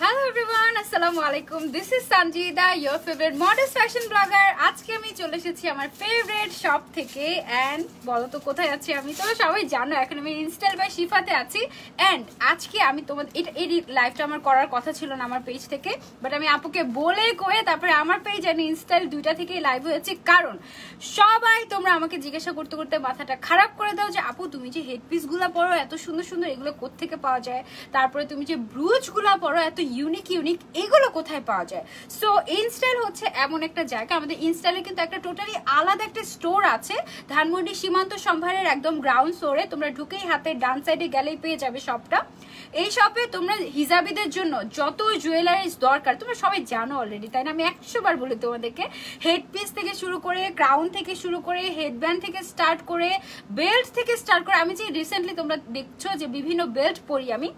Hello everyone, Assalamualaikum. This is Sanjida, your favorite modest fashion blogger. আজকে আমি চলে এসেছি আমার ফেভারিট শপ থেকে এন্ড বলো তো কোথায় আছি আমি? তোমরা সবাই জানো এখন আমি ইনস্টাইল বাই শিফাতে আছি এন্ড আজকে আমি তোমাদের এই লাইভটা আমার করার কথা ছিল না আমার পেজ থেকে, বাট আমি আপুকে বলে কয়ে তারপরে আমার পেজ আর ইনস্টাইল দুইটা থেকেই লাইভ হয়েছে, কারণ সবাই তোমরা আমাকে জিজ্ঞাসা করতে করতে মাথাটা খারাপ করে দাও যে আপু তুমি যে হেডপিসগুলো পরো এত সুন্দর সুন্দর, এগুলো কোত্থেকে পাওয়া যায়? তারপরে তুমি যে ব্রুচগুলো পরো এত ইউনিক এগুলো কোথায় পাওয়া যায়? সো ইনস্টাইল হচ্ছে এমন একটা জায়গা, আমাদের ইনস্টাইলে কিন্তু একটা টোটালি আলাদা একটা স্টোর আছে ধানমন্ডি সীমান্ত সম্ভারের একদম গ্রাউন্ড ফ্লোরে। তোমরা ঢুকেই হাতের ডান সাইডে গেলেই পেয়ে যাবে শপটা। এই শপে তোমরা হিজাবিদের জন্য যত জুয়েলারিজ দরকার তোমরা সবাই জানো অলরেডি, তাই না? আমি 100 বার বলি তোমাদেরকে, হেডপিস থেকে শুরু করে, ক্রাউন থেকে শুরু করে, হেডব্যান্ড থেকে স্টার্ট করে, বেল্ট থেকে স্টার্ট করে। আমি যে রিসেন্টলি তোমরা দেখছো যে বিভিন্ন বেল্ট পরি আমি,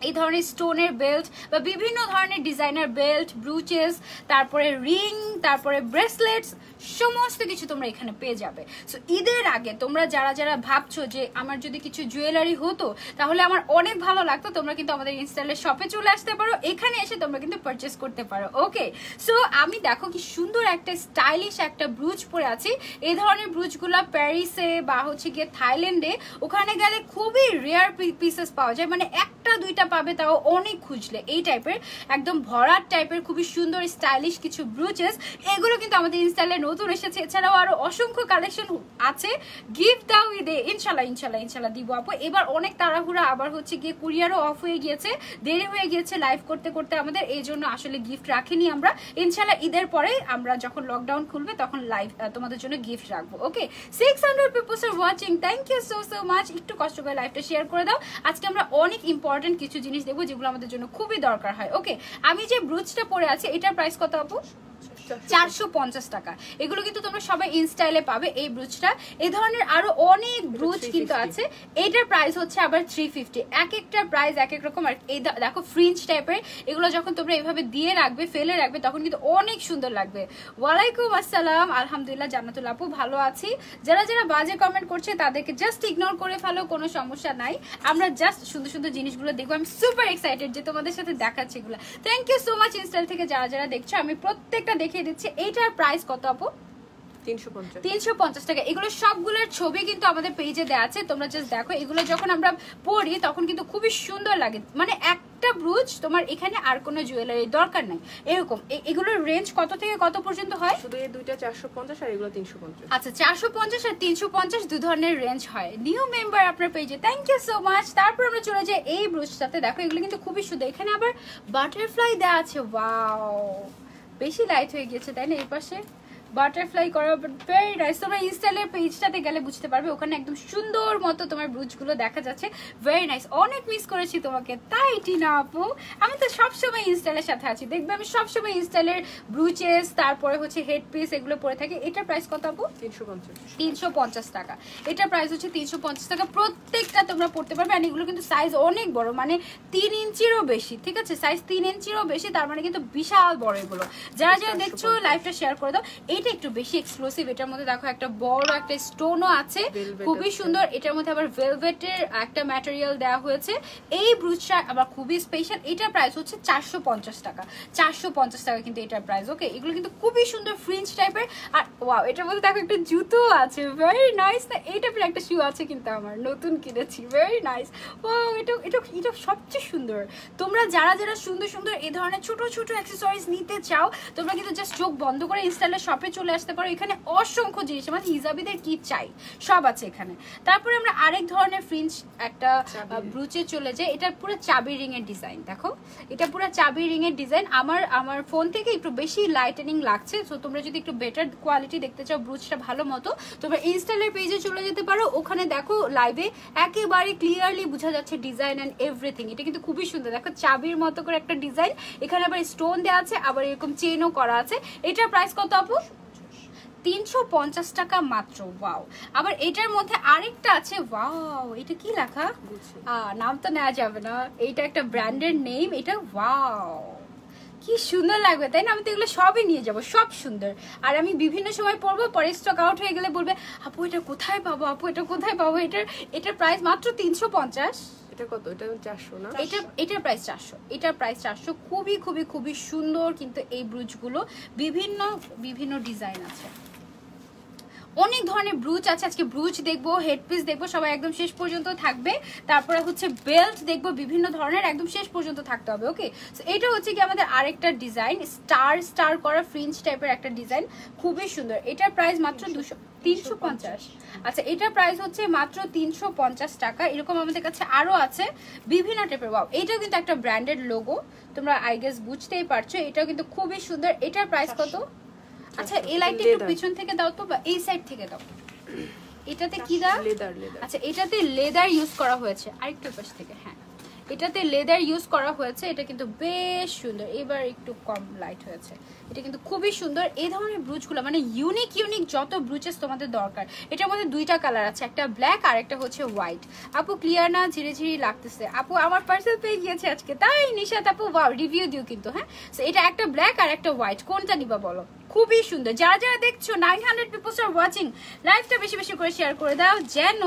এই ধরনের স্টোনের বেল্ট বা বিভিন্ন ধরনের ডিজাইনার বেল্ট, ব্রুচেস, তারপরে রিং, তারপরে ব্রেসলেটস, সমস্ত কিছু তোমরা এখানে পেয়ে যাবে। সো ঈদের আগে তোমরা যারা যারা ভাবছো যে আমার যদি কিছু জুয়েলারি হতো তাহলে আমার অনেক ভালো লাগতো, তোমরা কিন্তু আমাদের ইনস্টাইলের শপে চলে আসতে পারো, এখানে এসে তোমরা কিন্তু পারচেস করতে পারো। ওকে, সো আমি দেখো কি সুন্দর একটা স্টাইলিশ একটা ব্রুচ পরে আছি। এই ধরনের ব্রুচগুলো প্যারিসে বা হচ্ছে গিয়ে থাইল্যান্ডে ওখানে গেলে খুবই রেয়ার পিসেস পাওয়া যায়, মানে একটা দুইটা পাবে তাও অনেক খুঁজলে। এই টাইপের একদম ভরাট টাইপের খুবই সুন্দর স্টাইলিশ কিছু ব্রুচেস, এগুলো কিন্তু আমাদের ইনস্টাইলে নতুন এসেছে। এছাড়াও আরো অসংখ্য কালেকশন আছে। গিফট দাও ঈদে, ইনশাল্লাহ ইনশাল্লাহ ইনশাল্লাহ দিব আপু। এবার অনেক তাড়াহুড়া, আবার হচ্ছে গিয়ে কুরিয়ারও অফ হয়ে গিয়েছে, দেরি হয়ে গিয়েছে লাইভ করতে করতে আমাদের, এই জন্য আসলে গিফট রাখিনি আমরা। ইনশাল্লাহ ঈদের পরে আমরা যখন লকডাউন খুলবে তখন লাইভ তোমাদের জন্য গিফট রাখবো। Okay, 600 peoples are watching, thank you so so much. একটু কষ্ট করে লাইভটা শেয়ার করে দাও। আজকে আমরা অনেক ইম্পর্টেন্ট কিছু জিনিস দেখবো যেগুলো আমাদের জন্য খুবই দরকার হয়। ওকে, আমি যে ব্রুচটা পরে আছি এটার প্রাইস কত আপু? 450 টাকা। এগুলো কিন্তু তোমরা সবাই ইনস্টাইলে পাবে এই ব্রুচটা। এই ধরনের আরো অনেক ব্রুচ কিন্তু আছে, এটার প্রাইস হচ্ছে আবার 350। এক একটা প্রাইস এক এক রকম। আর এই দেখো ফ্রিঞ্জ টাইপের, এগুলো যখন তোমরা এইভাবে দিয়ে রাখবে, ফেলে রাখবে, তখন কিন্তু অনেক সুন্দর লাগবে। ওয়ালাইকুম আসসালাম, আলহামদুলিল্লাহ জান্নাতুল আপু, ভালো আছি। যারা যারা বাজে কমেন্ট করছে তাদেরকে জাস্ট ইগনোর করে ফেলো, কোনো সমস্যা নাই। আমরা জাস্ট সুন্দর সুন্দর জিনিসগুলো দেখবো। আমি সুপার এক্সাইটেড যে তোমাদের সাথে দেখাচ্ছি এগুলো। Thank you so much InStyle থেকে যারা যারা দেখছো, আমি প্রত্যেকটা দেখিয়ে দিচ্ছি। এইটার প্রাইস কত আপু? 350 টাকা। এগুলো সবগুলোর ছবি কিন্তু আমাদের পেজে দেওয়া আছে, তোমরা জাস্ট দেখো। এগুলো যখন আমরা পরি তখন কিন্তু খুবই সুন্দর লাগে, মানে একটা ব্রুচ তোমার এখানে আর কোনো জুয়েলারি দরকার নাই এরকম। এগুলোর রেঞ্জ কত থেকে কত পর্যন্ত হয়? শুধু এই দুইটা 450 আর এগুলো 350। আচ্ছা, 450 আর 350 দুই ধরনের রেঞ্জ হয়। নিউ মেম্বার আপনার পেজে, থ্যাংক ইউ সো মাচ। তারপর আমরা চলে যাই এই ব্রুচটাতে। দেখো এগুলো কিন্তু খুবই সুন্দর, এখানে আবার বাটারফ্লাই দেওয়া আছে। ওয়াও, বেশি লাইট হয়ে গেছে তাই না? এই পাশে বাটারফ্লাই করা, ভেরি নাইস। তোমরা ইনস্টাইলের পেজটাতে গেলে বুঝতে পারবে, ওখানে একদম সুন্দর মতো তোমার ব্রুচগুলো দেখা যাচ্ছে। ভেরি নাইস, অনেক মিস করেছি তোমাকে, তাই টিনা আপু? আমি তো সবসময় ইনস্টাইলের সাথে আছি, দেখবে আমি সবসময় ইনস্টাইলের ব্রুচেস, তারপরে হচ্ছে হেডপিস, এগুলো পরে থাকি। এটার প্রাইস কত আপু? 350 টাকা। এটার প্রাইস হচ্ছে 350 টাকা। প্রত্যেকটা তোমরা পড়তে পারবে। আর এগুলো কিন্তু সাইজ অনেক বড়, মানে 3 ইঞ্চিরও বেশি, ঠিক আছে? সাইজ 3 ইঞ্চিরও বেশি, তার মানে কিন্তু বিশাল বড় এগুলো। যারা যারা দেখছো লাইভটা শেয়ার করে দাও। এটা একটু বেশি এক্সক্লুসিভ, এটার মধ্যে দেখো একটা বড় একটা স্টোনও আছে, খুবই সুন্দর। এটার মধ্যে আবার ভেলভেটের একটা ম্যাটেরিয়াল দেওয়া হয়েছে। এই ব্রুচটা আবার খুবই স্পেশাল। এটার প্রাইস হচ্ছে 450 টাকা। 450 টাকা কিন্তু এটার প্রাইস। ওকে, এগুলো কিন্তু খুবই সুন্দর ফ্রিঞ্জ টাইপের। আর ওয়াও, এটার মধ্যে দেখো একটা জুতো আছে, ভেরি নাইস না? এই টাইপের একটা শু আছে কিন্তু আমার নতুন কিনেছি, ভেরি নাইস। ওয়াও, এটা সবচেয়ে সুন্দর। তোমরা যারা যারা সুন্দর সুন্দর এই ধরনের ছোট ছোট অ্যাক্সেসরিজ নিতে চাও, তোমরা কিন্তু জাস্ট চোখ বন্ধ করে ইনস্টাইলের শপে চলে আসতে পারো। এখানে অসংখ্য জিনিস, মানে হিজাবিদের কি চাই সব আছে এখানে। তারপরে আমরা আরেক ধরনের ফ্রিঞ্জ একটা ব্রুচে চলে যাই। এটা পুরো চাবি রিং এর ডিজাইন, দেখো এটা পুরো চাবি রিং এর ডিজাইন। আমার ফোন থেকে একটু বেশি লাইটেনিং লাগছে, সো তোমরা যদি একটু বেটার কোয়ালিটি দেখতে চাও, ব্রুচটা ভালো মতো, তোমরা ইনস্টাইলের পেজে চলে যেতে পারো। ওখানে দেখো লাইভে একেবারে ক্লিয়ারলি বোঝা যাচ্ছে ডিজাইন এন্ড এভরিথিং। এটা কিন্তু খুবই সুন্দর, দেখো চাবির মতো করে একটা ডিজাইন। এখানে আবার স্টোন দেওয়া আছে, আবার এরকম চেনও করা আছে। এটার প্রাইস কত আপু? 350 টাকা মাত্র। ওয়াও, আবার এটার মধ্যে আরেকটা আছে। ওয়াও, এটা কি লেখা? নাম তো নেওয়া যাবে না, এটা একটা ব্র্যান্ডের নেম এটা। ওয়াও, কি সুন্দর লাগবে তাই না? আমি তো এগুলো সবই নিয়ে যাবো, সব সুন্দর। আর আমি বিভিন্ন সময় পরবো, পরে স্টক আউট হয়ে গেলে বলবে আপু এটা কোথায় পাবো, আপু এটা কোথায় পাবো। এটার প্রাইস মাত্র 350। এটা কত? এটা 400 না? এটার প্রাইস 400। এটার প্রাইস 400। খুবই খুবই খুবই সুন্দর কিন্তু এই ব্রুচগুলো বিভিন্ন বিভিন্ন ডিজাইন আছে, অনেক ধরনের ব্রুচ আছে। আজকে ব্রুচ দেখবো, হেডপিস দেখবো, সবাই একদম শেষ পর্যন্ত থাকবে। তারপরে হচ্ছে বেল্ট দেখবো বিভিন্ন ধরনের, একদম শেষ পর্যন্ত থাকতে হবে। ওকে, সো এটা হচ্ছে কি আমাদের আরেকটা ডিজাইন, স্টার করা ফ্রিঞ্জ টাইপের একটা ডিজাইন, খুবই সুন্দর। এটার প্রাইস মাত্র 350। আচ্ছা, এটার প্রাইস হচ্ছে মাত্র 350 টাকা। এরকম আমাদের কাছে আরো আছে বিভিন্ন টাইপের। ওয়াও, এটাও কিন্তু একটা ব্র্যান্ডেড লোগো, তোমরা আই গেস বুঝতেই পারছো। এটাও কিন্তু খুবই সুন্দর। এটার প্রাইস কত? আচ্ছা, এই লাইটটা একটু পিছন থেকে দাও তো, বা এই সাইড থেকে দাও। এটাতে কি দাও? লেদার। আচ্ছা, এটাতে লেদার ইউজ করা হয়েছে। আরেকটু পাশ থেকে, হ্যাঁ, এটাতে লেদার ইউজ করা হয়েছে। এটা কিন্তু বেশ সুন্দর। এবার একটু কম লাইট হয়েছে। এটা কিন্তু খুবই সুন্দর। এই ধরনের ব্রুচগুলো মানে ইউনিক যত ব্রুচেস তোমাদের দরকার। এটার মধ্যে দুইটা কালার আছে, একটা ব্ল্যাক আর একটা হচ্ছে হোয়াইট। আপু ক্লিয়ার না? ঝিরি লাগতেছে। আপু আমার পার্সেল পেয়ে গিয়েছে আজকে, তাই নিশাত আপু ওয়াও, রিভিউ দিও কিন্তু। হ্যাঁ, সো এটা একটা ব্ল্যাক আর একটা হোয়াইট, কোনটা নিবা বলো? খুবই সুন্দর। যারা দেখছো 900 পিপলস আর ওয়াচিং, লাইভটা বেশি বেশি করে শেয়ার করে দাও, যেন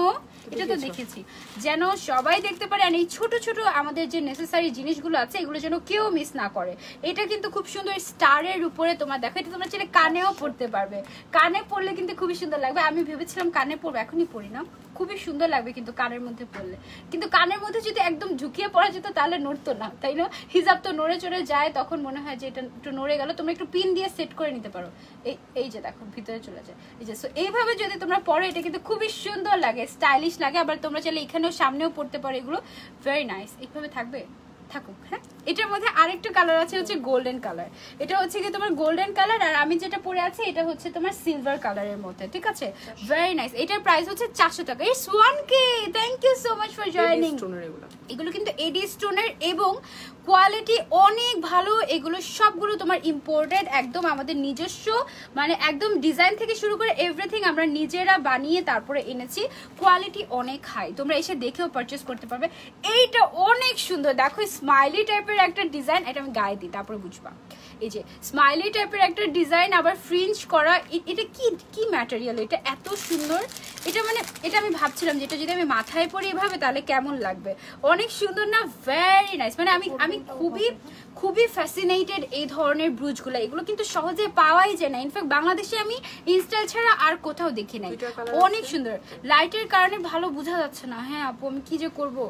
এটা তো দেখেছি, যেন সবাই দেখতে পারে। আর এই ছোট ছোট আমাদের যে নেসেসারি জিনিসগুলো আছে এগুলো যেন কেউ মিস না করে। এটা কিন্তু খুব সুন্দর স্টারের উপরে তোমার দেখো, এটা তোমরা চাইলে কানেও পড়তে পারবে। কানে পড়লে কিন্তু খুবই সুন্দর লাগবে। আমি ভেবেছিলাম কানে পড়বো, এখনই পড়ি না, খুবই সুন্দর লাগবে কিন্তু কানের মধ্যে পড়লে। কিন্তু কানের মধ্যে যদি একদম ঝুঁকিয়ে পড়া যেত তাহলে নড়তো না, তাই না? হিজাব তো নড়ে চড়ে যায়, তখন মনে হয় যে এটা একটু নড়ে গেল। তোমরা একটু পিন দিয়ে সেট করে নিতে পারো। এই যে দেখো ভিতরে চলে যায়। এই যে, সো এইভাবে যদি তোমরা পড়ো এটা কিন্তু খুবই সুন্দর লাগে, স্টাইলিশ লাগে। আবার তোমরা চাইলে এখানেও সামনেও পড়তে পারো। এগুলো ভেরি নাইস। এইভাবে থাকবে, থাকুক। হ্যাঁ, এটার মধ্যে আরেকটা কালার আছে হচ্ছে গোল্ডেন কালার। এটা হচ্ছে কি তোমার গোল্ডেন কালার, আর আমি যেটা পরে আছি এটা হচ্ছে তোমার সিলভার কালারের মধ্যে। ঠিক আছে, ভেরি নাইস। এটার প্রাইস হচ্ছে 400 টাকা। It's 1K। Thank you so much for joining. এগুলো কিন্তু এডি স্টোনের এবং কোয়ালিটি অনেক ভালো। এগুলো সবগুলো তোমার ইম্পোর্টেড, একদম আমাদের নিজস্ব, মানে একদম ডিজাইন থেকে শুরু করে এভরিথিং আমরা নিজেরা বানিয়ে তারপরে এনেছি। কোয়ালিটি অনেক হাই, তোমরা এসে দেখেও পারচেস করতে পারবে। এইটা অনেক সুন্দর, দেখো স্মাইলি টাইপের একটা ডিজাইন। এটা আমি গায়ে দিই তারপরে বুঝবা। এই যে স্মাইলি টাইপের একটা ডিজাইন, আবার ফ্রিঞ্জ করা। এটা কি ম্যাটেরিয়াল, এটা এত সুন্দর। এটা মানে এটা আমি ভাবছিলাম যে এটা যদি আমি মাথায় পরি এভাবে তাহলে কেমন লাগবে। অনেক সুন্দর না? Very nice. মানে আমি খুবই ফ্যাসিনেটেড এই ধরনের ব্রুচগুলো। এগুলো কিন্তু সহজে পাওয়াই যায় না। ইনফ্যাক্ট বাংলাদেশে আমি ইনস্টাইল ছাড়া আর কোথাও দেখি নাই। অনেক সুন্দর। লাইটের কারণে ভালো বোঝা যাচ্ছে না। হ্যাঁ আপু, আমি কি যে করবো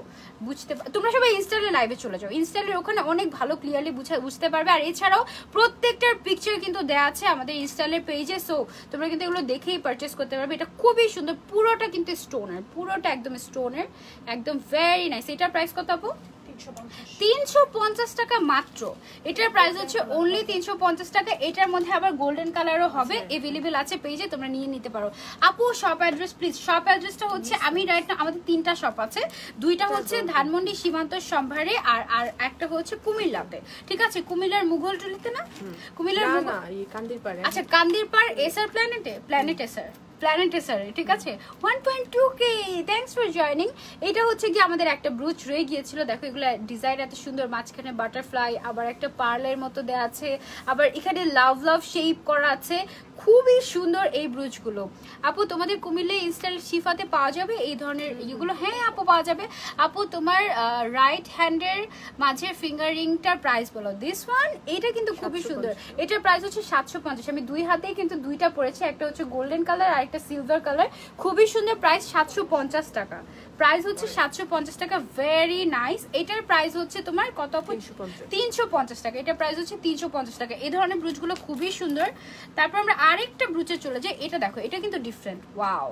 বুঝতে। তোমরা সবাই ইনস্টাইলে লাইভে চলে যাও, ইনস্টাইলের ওখানে অনেক ভালো ক্লিয়ারলি বুঝতে পারবে। আর এছাড়াও প্রত্যেকটার পিকচার কিন্তু দেওয়া আছে আমাদের ইনস্টাইলের পেজে, সো তোমরা কিন্তু এগুলো দেখেই পারচেস করতে পারবে। এটা খুবই সুন্দর, পুরোটা কিন্তু স্টোনের, পুরোটা একদম স্টোনের, একদম ভেরি নাইস। এটার প্রাইস কত আপু? 350 টাকা মাত্র। এটার প্রাইস হচ্ছে অনলি 350 টাকা। এটার মধ্যে আবার গোল্ডেন কালারও হবে, अवेलेबल আছে পেজে, তোমরা নিয়ে নিতে পারো। আপু শপ অ্যাড্রেস প্লিজ। শপ অ্যাড্রেসটা হচ্ছে, আমি রাইট না, আমাদের 3টা শপ আছে। 2টা হচ্ছে ধানমন্ডি সীমান্ত সম্ভারে, আর একটা হচ্ছে কুমিল্লাতে। ঠিক আছে, কুমিল্লার মুঘলটুলিতে না, কুমিল্লার কান্দিরপাড়ে। আচ্ছা, কান্দিরপাড় এসআর প্ল্যানেট এসআর ঠিক আছে। 1.2K। Thanks for joining. এটা হচ্ছে কি আমাদের একটা ব্রুচ রয়ে গিয়েছিল। দেখো এগুলো ডিজাইন এত সুন্দর, মাঝখানে বাটারফ্লাই, আবার একটা পার্লের মতো দেওয়া আছে, আবার এখানে লাভ শেপ করা আছে। খুবই সুন্দর এই ব্রুচগুলো। আপু তোমাদের কুমিল্লা ইনস্টাইল শিফাতে পাওয়া যাবে এই ধরনের ইয়েগুলো? হ্যাঁ আপু, পাওয়া যাবে। আপু তোমার রাইট হ্যান্ডের মাঝের ফিঙ্গার রিংটার প্রাইস বলো। দিস ওয়ান, এটা কিন্তু খুবই সুন্দর। এটার প্রাইস হচ্ছে 750। আমি দুই হাতেই কিন্তু দুইটা পরেছি, একটা হচ্ছে গোল্ডেন কালার আর একটা সিলভার কালার। খুবই সুন্দর। প্রাইস 750 টাকা। প্রাইস হচ্ছে 750 টাকা। Very nice. এটার প্রাইস হচ্ছে তোমার কত? 350 টাকা। এটার প্রাইস হচ্ছে 350 টাকা। এই ধরনের ব্রুচগুলো খুবই সুন্দর। তারপর আমরা আরেকটা ব্রুচে চলে যাই। এটা দেখো, এটা কিন্তু ডিফারেন্ট। ওয়াও,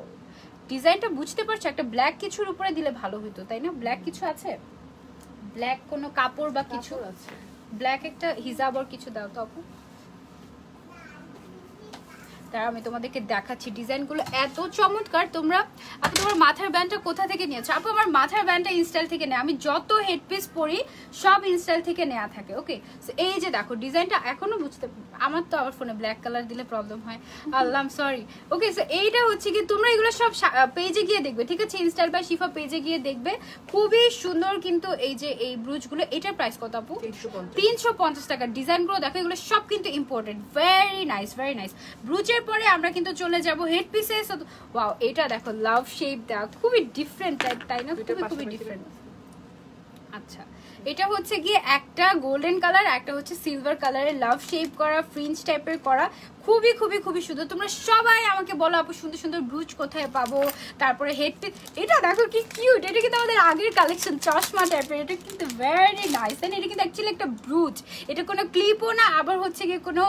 ডিজাইনটা বুঝতে পারছো? একটা ব্ল্যাক কিছুর উপরে দিলে ভালো হতো, তাই না? ব্ল্যাক কিছু আছে, ব্ল্যাক কোনো কাপড় বা কিছু আছে, ব্ল্যাক একটা হিজাব আর কিছু দাও তো আপু। তারা আমি তোমাদেরকে দেখাচ্ছি ডিজাইনগুলো এত চমৎকার। তোমরা আপু তোমার মাথার ব্যান্ডটা কোথা থেকে নিয়েছো? আপু আমার মাথার ব্যান্ডটা ইনস্টাইল থেকে নেয়। আমি যত হেডপিস পরি সব ইনস্টাইল থেকে নেওয়া থাকে। ওকে, সো এই যে দেখো ডিজাইনটা এখনো বুঝতে, আমার তো আবার ফোনে ব্ল্যাক কালার দিলে প্রবলেম হয়, আল্লাহ সরি। ওকে, সো এইটা হচ্ছে কি তোমরা এগুলো সব পেজে গিয়ে দেখবে, ঠিক আছে? ইনস্টাইল বাই শিফা পেজে গিয়ে দেখবে। খুবই সুন্দর কিন্তু এই যে এই ব্রুচগুলো। এটার প্রাইস কত আপু? 350 টাকা। ডিজাইনগুলো দেখো, এগুলো সব কিন্তু important. Very nice, very nice. ব্রুচের পরে আমরা কিন্তু চলে যাব হেড পিসে। ওয়াও, এটা দেখো লাভ শেপ দেওয়া, খুবই ডিফারেন্ট টাইপ, তাই না? খুবই ডিফারেন্ট। আচ্ছা, এটা হচ্ছে গিয়ে একটা গোল্ডেন কালার, একটা হচ্ছে সিলভার কালারের লাভ শেপ করা ফ্রিঞ্জ টাইপের করা, খুবই খুবই খুবই সুন্দর। তোমরা সবাই আমাকে বলো আপু সুন্দর সুন্দর ব্রুচ কোথায় পাবো, তারপরে হেডপিস। এটা দেখো কি কিউট, এটা কিন্তু আমাদের আগের কালেকশন চশমা টাইপের, এটা কিন্তু ভেরি নাইস। এটা কিন্তু অ্যাকচুয়ালি একটা ব্রুচ, এটা কোনো ক্লিপও না, আবার হচ্ছে গিয়ে কোনো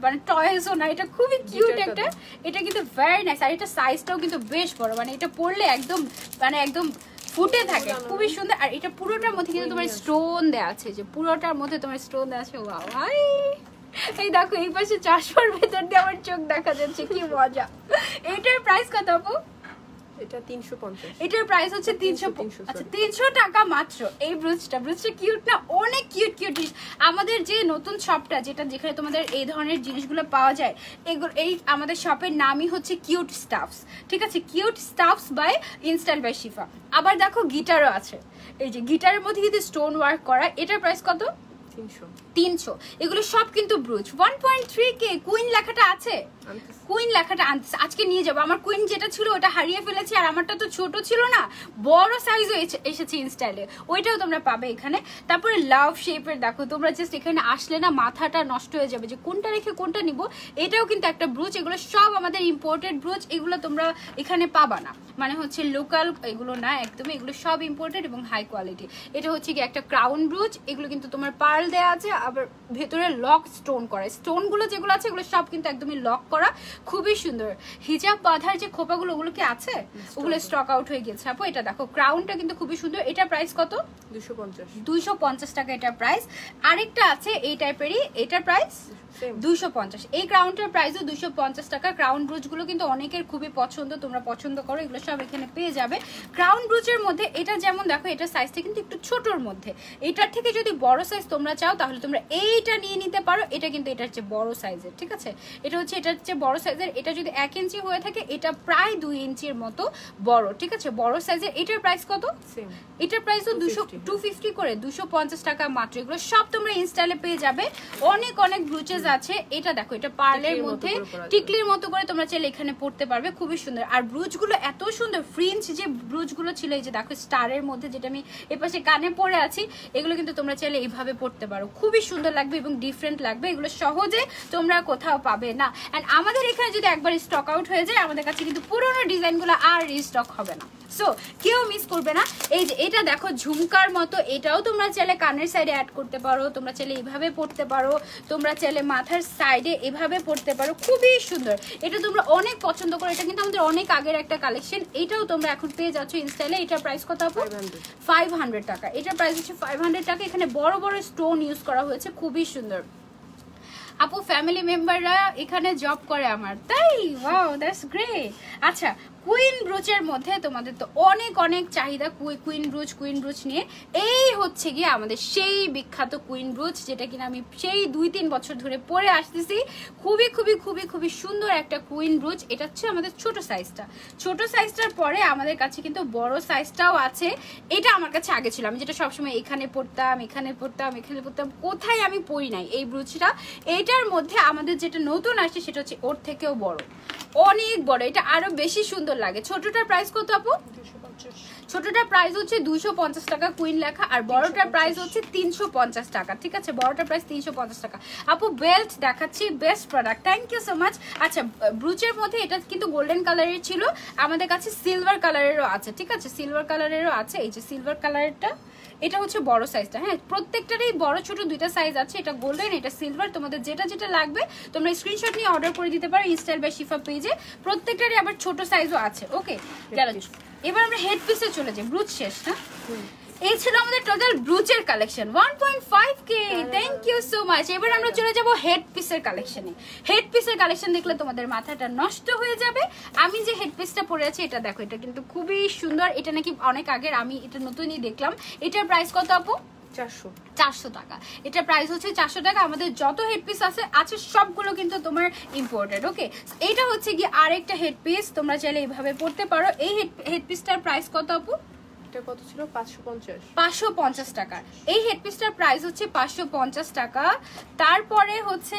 মানে টয়েসও না, এটা খুবই কিউট একটা। এটা কিন্তু ভেরি নাইস, আর এটা সাইজটাও কিন্তু বেশ বড়, মানে এটা পরলে একদম মানে একদম ফুটে থাকে, খুবই সুন্দর। আর এটা পুরোটার মধ্যে কিন্তু তোমার স্টোন দেওয়া আছে, যে পুরোটার মধ্যে তোমার স্টোন দেওয়া আছে। ওয়াও ভাই, এই দেখো এই পাশে চশমার ভেতর দিয়ে আমার চোখ দেখা যাচ্ছে, কি মজা। এটার প্রাইস কত আপু? এটা 350। এটার প্রাইস হচ্ছে 300। আচ্ছা 300 টাকা মাত্র। এই ব্রুচটা কিউট না? অনেক কিউট কিউট জিনিস। আমাদের যে নতুন শপটা, যেখানে তোমাদের এই ধরনের জিনিসগুলো পাওয়া যায়, এগুলো এই আমাদের শপের নামই হচ্ছে কিউট স্টাফস, ঠিক আছে? Cute stuffs by InStyle by Shifa. আবার দেখো গিটারও আছে, এই যে গিটারের মধ্যে কিন্তু স্টোন ওয়ার্ক করা। এটার প্রাইস কত? 300। এগুলো সব কিন্তু ব্রুচ। 1.3K কুইন লেখাটা আছে, কুইন লেখাটা আজকে নিয়ে যাবো। আমার কুইন যেটা ছিল ওটা হারিয়ে ফেলেছি, আর আমারটা তো ছোট ছিল না, বড় সাইজও এসেছে ইনস্টাইলে, ওইটাও তোমরা পাবে এখানে। তারপরে লাভ শেপের দেখো, তোমরা জাস্ট এখানে আসলে না মাথাটা নষ্ট হয়ে যাবে যে কোনটা রেখে কোনটা নিব। এটাও কিন্তু একটা ব্রুচ, এগুলো সব আমাদের ইম্পোর্টেড ব্রুচ, এগুলো তোমরা এখানে পাবা না, মানে হচ্ছে লোকাল এগুলো না একদমই, এগুলো সব ইম্পোর্টেড এবং হাই কোয়ালিটি। এটা হচ্ছে কি একটা ক্রাউন ব্রুচ, এগুলো কিন্তু তোমার পার্ল দেওয়া আছে, আবার ভেতরে লক স্টোন করা, স্টোনগুলো যেগুলো আছে এগুলো সব কিন্তু একদমই লক করা, খুবই সুন্দর। হিজাব বাঁধার যে খোপাগুলো ওগুলো কি আছে? ওগুলো স্টক আউট হয়ে গেছে আপু। এটা দেখো ক্রাউনটা কিন্তু খুবই সুন্দর। এটা প্রাইস কত? 250 টাকা এটা প্রাইস। আরেকটা আছে এই টাইপেরই, এটার প্রাইস 250। এই ক্রাউনটার প্রাইসও 250 টাকা। ক্রাউন ব্রুচ গুলো কিন্তু অনেকের খুবই পছন্দ, তোমরা পছন্দ করো, এগুলো সব এখানে পেয়ে যাবে। ক্রাউন ব্রুচের মধ্যে এটা যেমন দেখো, এটা সাইজটা কিন্তু একটু ছোটর মধ্যে, এটার থেকে যদি বড় সাইজ তোমরা চাও তাহলে তোমরা এইটা নিয়ে নিতে পারো। এটা কিন্তু এটার চেয়ে বড় সাইজের, ঠিক আছে? এটা হচ্ছে এটার চেয়ে বড় সাইজের। এটা যদি 1 ইঞ্চি হয়ে থাকে, এটা প্রায় 2 ইঞ্চির মতো বড়, ঠিক আছে? বড় সাইজের। এটার প্রাইস কত? এটার প্রাইসও 250 করে, 250 টাকা মাত্র। এগুলো সব তোমরা ইনস্টাইলে পেয়ে যাবে। অনেক অনেক ব্রুচেস আছে। এটা দেখো, এটা পার্লের মধ্যে টিকলির মতো করে তোমরা চাইলে এখানে পড়তে পারবে, খুবই সুন্দর। আর ব্রুচ গুলো এত সুন্দর, ফ্রিঞ্জ যে ব্রুচ গুলো ছিল, এই যে দেখো স্টারের মধ্যে, যেটা আমি এপাশে কানে পরে আছি, এগুলো কিন্তু তোমরা চাইলে এইভাবে পড়তে পারো, খুবই সুন্দর লাগবে এবং ডিফারেন্ট লাগবে। এগুলো সহজে তোমরা কোথাও পাবে না। এন্ড আমাদের এখানে যদি একবার স্টক আউট হয়ে যায়, আমাদের কাছে কিন্তু পুরোনো ডিজাইন গুলো আর রিস্টক হবে না, সো কেউ মিস করবে না। এই যে এটা দেখো ঝুমকার মতো, এটাও তোমরা চাইলে কানের সাইডে অ্যাড করতে পারো, তোমরা চাইলে এইভাবে পড়তে পারো, তোমরা চাইলে মাথার সাইডে এভাবে পড়তে পারো, খুবই সুন্দর। এটা তোমরা অনেক পছন্দ করো, এটা কিন্তু আমাদের অনেক আগের একটা কালেকশন। এটাও তোমরা এখন পেয়ে যাচ্ছ ইনস্টাইলে। এটার প্রাইস কত আপু? 500 টাকা। এটার প্রাইস হচ্ছে 500 টাকা। এখানে বড় বড় স্টোন ইউজ করা হয়েছে, খুবই সুন্দর। আপু ফ্যামিলি মেম্বাররা এখানে জব করে আমার, তাই? Wow, that's great. আচ্ছা, কুইন ব্রুচের মধ্যে তোমাদের তো অনেক অনেক চাহিদা কুইন ব্রুচ নিয়ে। এই হচ্ছে গিয়ে আমাদের সেই বিখ্যাত কুইন ব্রুচ, যেটা কিনা আমি সেই 2-3 বছর ধরে পরে আসতেছি। খুবই খুবই খুবই খুবই সুন্দর একটা কুইন ব্রুচ। এটা হচ্ছে আমাদের ছোট সাইজটার পরে আমাদের কাছে কিন্তু বড় সাইজটাও আছে। এটা আমার কাছে আগে ছিল, আমি যেটা সবসময় এখানে পড়তাম, কোথায় আমি পড়ি নাই এই ব্রুচটা। এইটার মধ্যে আমাদের যেটা নতুন আসছে সেটা হচ্ছে ওর থেকেও বড়, অনেক বড়, এটা আরো বেশি সুন্দর লাগে। ছোটটার প্রাইস কত আপু? ছোটটার প্রাইস হচ্ছে 250 টাকা কুইন লেখা, আর বড়টার প্রাইস হচ্ছে 350 টাকা, ঠিক আছে? বড়টার প্রাইস 350 টাকা। আপু বেল্ট দেখাচ্ছি, best product, thank you so much. আচ্ছা, ব্রুচের মধ্যে এটা কিন্তু গোল্ডেন কালারের ছিল, আমাদের কাছে সিলভার কালারেরও আছে, ঠিক আছে? সিলভার কালারেরও আছে। এই যে সিলভার কালারটা, এটা হচ্ছে বড় সাইজটা। হ্যাঁ, প্রত্যেকটারই বড় ছোট দুইটা সাইজ আছে। এটা গোল্ডেন, এটা সিলভার। তোমাদের যেটা যেটা লাগবে তোমরা স্ক্রিনশট নিয়ে অর্ডার করে দিতে পারো ইনস্টাইল বাই শিফা পেজে। প্রত্যেকটারই আবার ছোট সাইজও আছে। ওকে, গেল। এবার আমরা হেড পিসে চলে যাই। ব্রুচ শেষ না? এই ছিল আমাদের টোটাল ব্রুচের collection, 1.5K। Thank you so much. এবার আমরা চলে যাব হেড পিসের কালেকশনে। হেড পিসের কালেকশন দেখলে তোমাদের মাথাটা নষ্ট হয়ে যাবে। আমি যে হেড পিসটা পরে আছি, এটা দেখো, এটা কিন্তু খুবই সুন্দর। এটা নাকি অনেক আগের, আমি এটা নতুনই দেখলাম। এটার প্রাইস কত আপু? 400 টাকা। এটা প্রাইস হচ্ছে 400 টাকা। আমাদের যত হেডপিস আছে সবগুলো কিন্তু তোমার ইম্পোর্টেড। ওকে, এটা হচ্ছে কি আরেকটা হেডপিস, তোমরা চাইলে এইভাবে পড়তে পারো। এই হেডপিসটার প্রাইস কত আপু? এটা কত ছিল? 550। 550 টাকা। এই হেডপিসটার প্রাইস হচ্ছে 550 টাকা। তারপরে হচ্ছে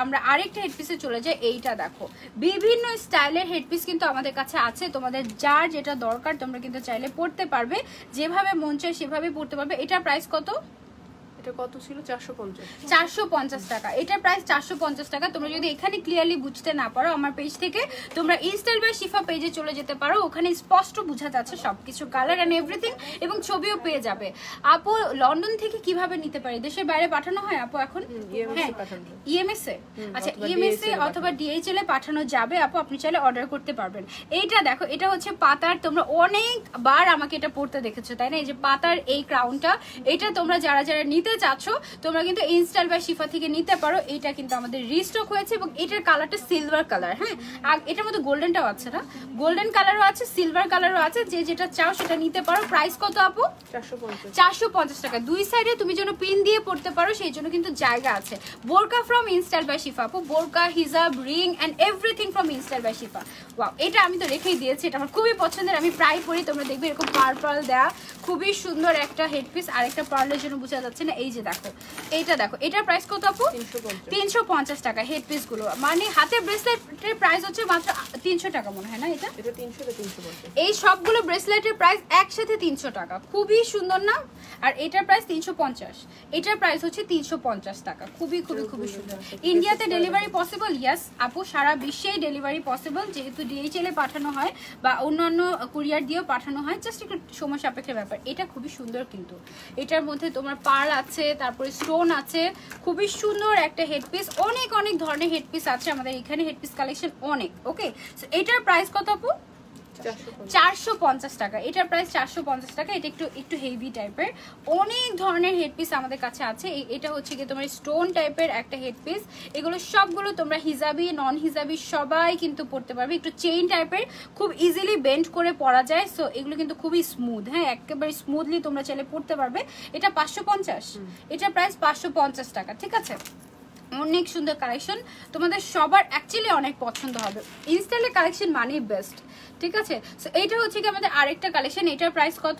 আমরা আরেকটা হেডপিসে চলে যাই। এইটা দেখো, বিভিন্ন স্টাইলের হেডপিস কিন্তু আমাদের কাছে আছে। তোমাদের যার যেটা দরকার তোমরা কিন্তু চাইলে পড়তে পারবে, যেভাবে মন চায় সেভাবে পড়তে পারবে। এটার প্রাইস কত? এটা কত ছিল? 450। 450 টাকা। এটার প্রাইস 450 টাকা। তোমরা যদি এখানে ক্লিয়ারলি বুঝতে না পারো, আমার পেজ থেকে তোমরা ইনস্টাইল বাই শিফা পেজে চলে যেতে পারো। ওখানে স্পষ্ট বোঝা যাচ্ছে সবকিছু, কালার এন্ড এভরিথিং, এবং ছবিও পেয়ে যাবে। আপু লন্ডন থেকে কিভাবে নিতে পারি? দেশের বাইরে পাঠানো হয় আপু এখন? হ্যাঁ, ইএমএস এ। আচ্ছা, ইএমএস এ অথবা ডিএইচএল এ পাঠানো যাবে আপু, আপনি চাইলে অর্ডার করতে পারবেন। এইটা দেখো, এটা হচ্ছে পাতার। তোমরা অনেকবার আমাকে এটা পড়তে দেখেছো, তাই না? এই যে পাতার এই ক্রাউনটা, এটা তোমরা যারা যারা নিতে চাচ্ছ তোমরা কিন্তু ইনস্টাইল বাই শিফা থেকে নিতে পারো। এটা কিন্তু আমাদের রিস্টক হয়েছে এবং এটার কালারটা সিলভার কালার। হ্যাঁ, আর এটার মধ্যে গোল্ডেনটাও আছে না? গোল্ডেন কালারও আছে, সিলভার কালারও আছে। যে যেটা চাও সেটা নিতে পারো। প্রাইস কত আপু? 450 টাকা। দুই সাইডে তুমি যেন পিন দিয়ে পড়তে পারো সেই জন্য কিন্তু জায়গা আছে। বোরকা ফ্রম ইনস্টাইল বাই শিফা আপু, বোরকা, হিজাব, ring and everything from InStyle by Shifa. Wow, এটা আমি তো রেখেই দিয়েছি। এটা আমার খুবই পছন্দের, আমি প্রায় পরি। তোমরা দেখবে এরকম পার্পল দেয়া, খুবই সুন্দর একটা হেডপিস। আর একটা পার্লের জন্য বোঝা যাচ্ছে না। এই যে দেখো, এইটা দেখো, এটার প্রাইস কত আপু? 350 টাকা। হেডপিস গুলো মানে হাতের ব্রেসলেটের প্রাইস হচ্ছে মাত্র 300 টাকা মনে হয় না? এটা 300। এই সবগুলো ব্রেসলেটের প্রাইস একসাথে 300 টাকা। খুবই সুন্দর না? আর এটার প্রাইস 350। এটার প্রাইস হচ্ছে 350 টাকা। খুবই খুবই খুবই সুন্দর। ইন্ডিয়াতে ডেলিভারি পসিবল? ইয়েস আপু, সারা বিশ্বেই ডেলিভারি পসিবল, যেহেতু ডিএইচএল এ পাঠানো হয় বা অন্যান্য কুরিয়ার দিয়েও পাঠানো হয়। জাস্ট একটু সময় সাপেক্ষের ব্যাপার। এটা খুবই সুন্দর কিন্তু। এটার মধ্যে তোমার পার্ল আছে, তারপরে স্টোন আছে। খুবই সুন্দর একটা হেডপিস। অনেক অনেক ধরনের হেডপিস আছে আমাদের এখানে, হেডপিস কালেকশন অনেক। ওকে, এটার প্রাইস কত আপু? 450 টাকা। এটার প্রাইস 450 টাকা। এটা একটু একটু হেভি টাইপের। অনেক ধরনের হেডপিস আমাদের কাছে আছে। এটা হচ্ছে কি তোমার স্টোন টাইপের একটা হেডপিস। এগুলো সবগুলো তোমরা হিজাবি, নন হিজাবি সবাই কিন্তু পড়তে পারবে। একটু চেইন টাইপের, খুব ইজিলি বেন্ড করে পরা যায়। সো এগুলো কিন্তু খুবই স্মুথ। হ্যাঁ, একেবারে স্মুথলি তোমরা চাইলে পড়তে পারবে। এটা 550। এটার প্রাইস 550 টাকা। ঠিক আছে, অনেক সুন্দর কালেকশন, তোমাদের সবার অ্যাকচুয়ালি অনেক পছন্দ হবে। ইনস্টাইলের কালেকশন মানেই বেস্ট। ঠিক আছে, সো এইটা হচ্ছে কি আমাদের আরেকটা কালেকশন। এটার প্রাইস কত?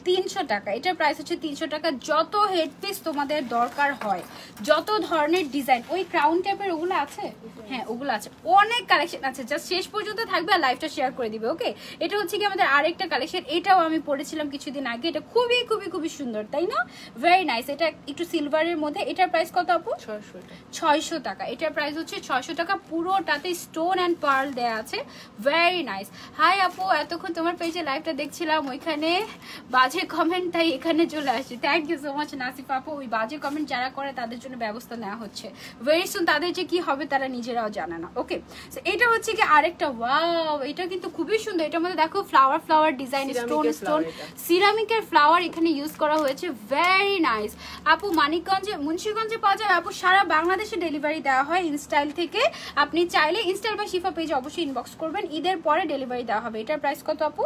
300 টাকা। এটার প্রাইস হচ্ছে 300 টাকা। যত হেডপিস তোমাদের দরকার হয়, যত ধরনের ডিজাইন, ওই ক্রাউন টাইপের ওগুলো আছে? হ্যাঁ, ওগুলো আছে। অনেক কালেকশন আছে। জাস্ট শেষ পর্যন্ত থাকবে আর লাইভটা শেয়ার করে দিবে। ওকে, এটা হচ্ছে কি আমাদের আরেকটা কালেকশন। এটাও আমি পরেছিলাম কিছুদিন আগে। এটা খুবই খুবই খুবই সুন্দর, তাই না? Very nice. এটা একটু সিলভারের মধ্যে। এটার প্রাইস কত আপু? 600 টাকা। এটার প্রাইস হচ্ছে 600 টাকা। পুরোটাতে স্টোন অ্যান্ড পার্ল দেয়া আছে। Very nice. হাই আপু, এতক্ষণ তোমার পেজে লাইভটা দেখছিলাম, ওইখানে বাজে কমেন্ট, তাই এখানে চলে আসছি। Thank you so much Nasif আপু। ওই বাজে কমেন্ট যারা করে তাদের জন্য ব্যবস্থা নেওয়া হচ্ছে। ভেরি সুন তাদের যে কি হবে তারা নিজেরাও জানে না। ওকে, সো এটা হচ্ছে কি আরেকটা। ওয়াও, এটা কিন্তু খুবই সুন্দর। এটার মধ্যে দেখো flower flower design, stone stone, সিরামিকের ফ্লাওয়ার এখানে ইউজ করা হয়েছে। ভেরি নাইস আপু। মানিকগঞ্জে, মুন্সিগঞ্জে পাওয়া যায় আপু। সারা বাংলাদেশে ডেলিভারি দেওয়া হয় ইনস্টাইল থেকে। আপনি চাইলে ইনস্টাইল বা শিফা পেজে অবশ্যই ইনবক্স করবেন। ঈদের পরে ডেলিভারি দেওয়া হবে। এটার প্রাইস কত আপু?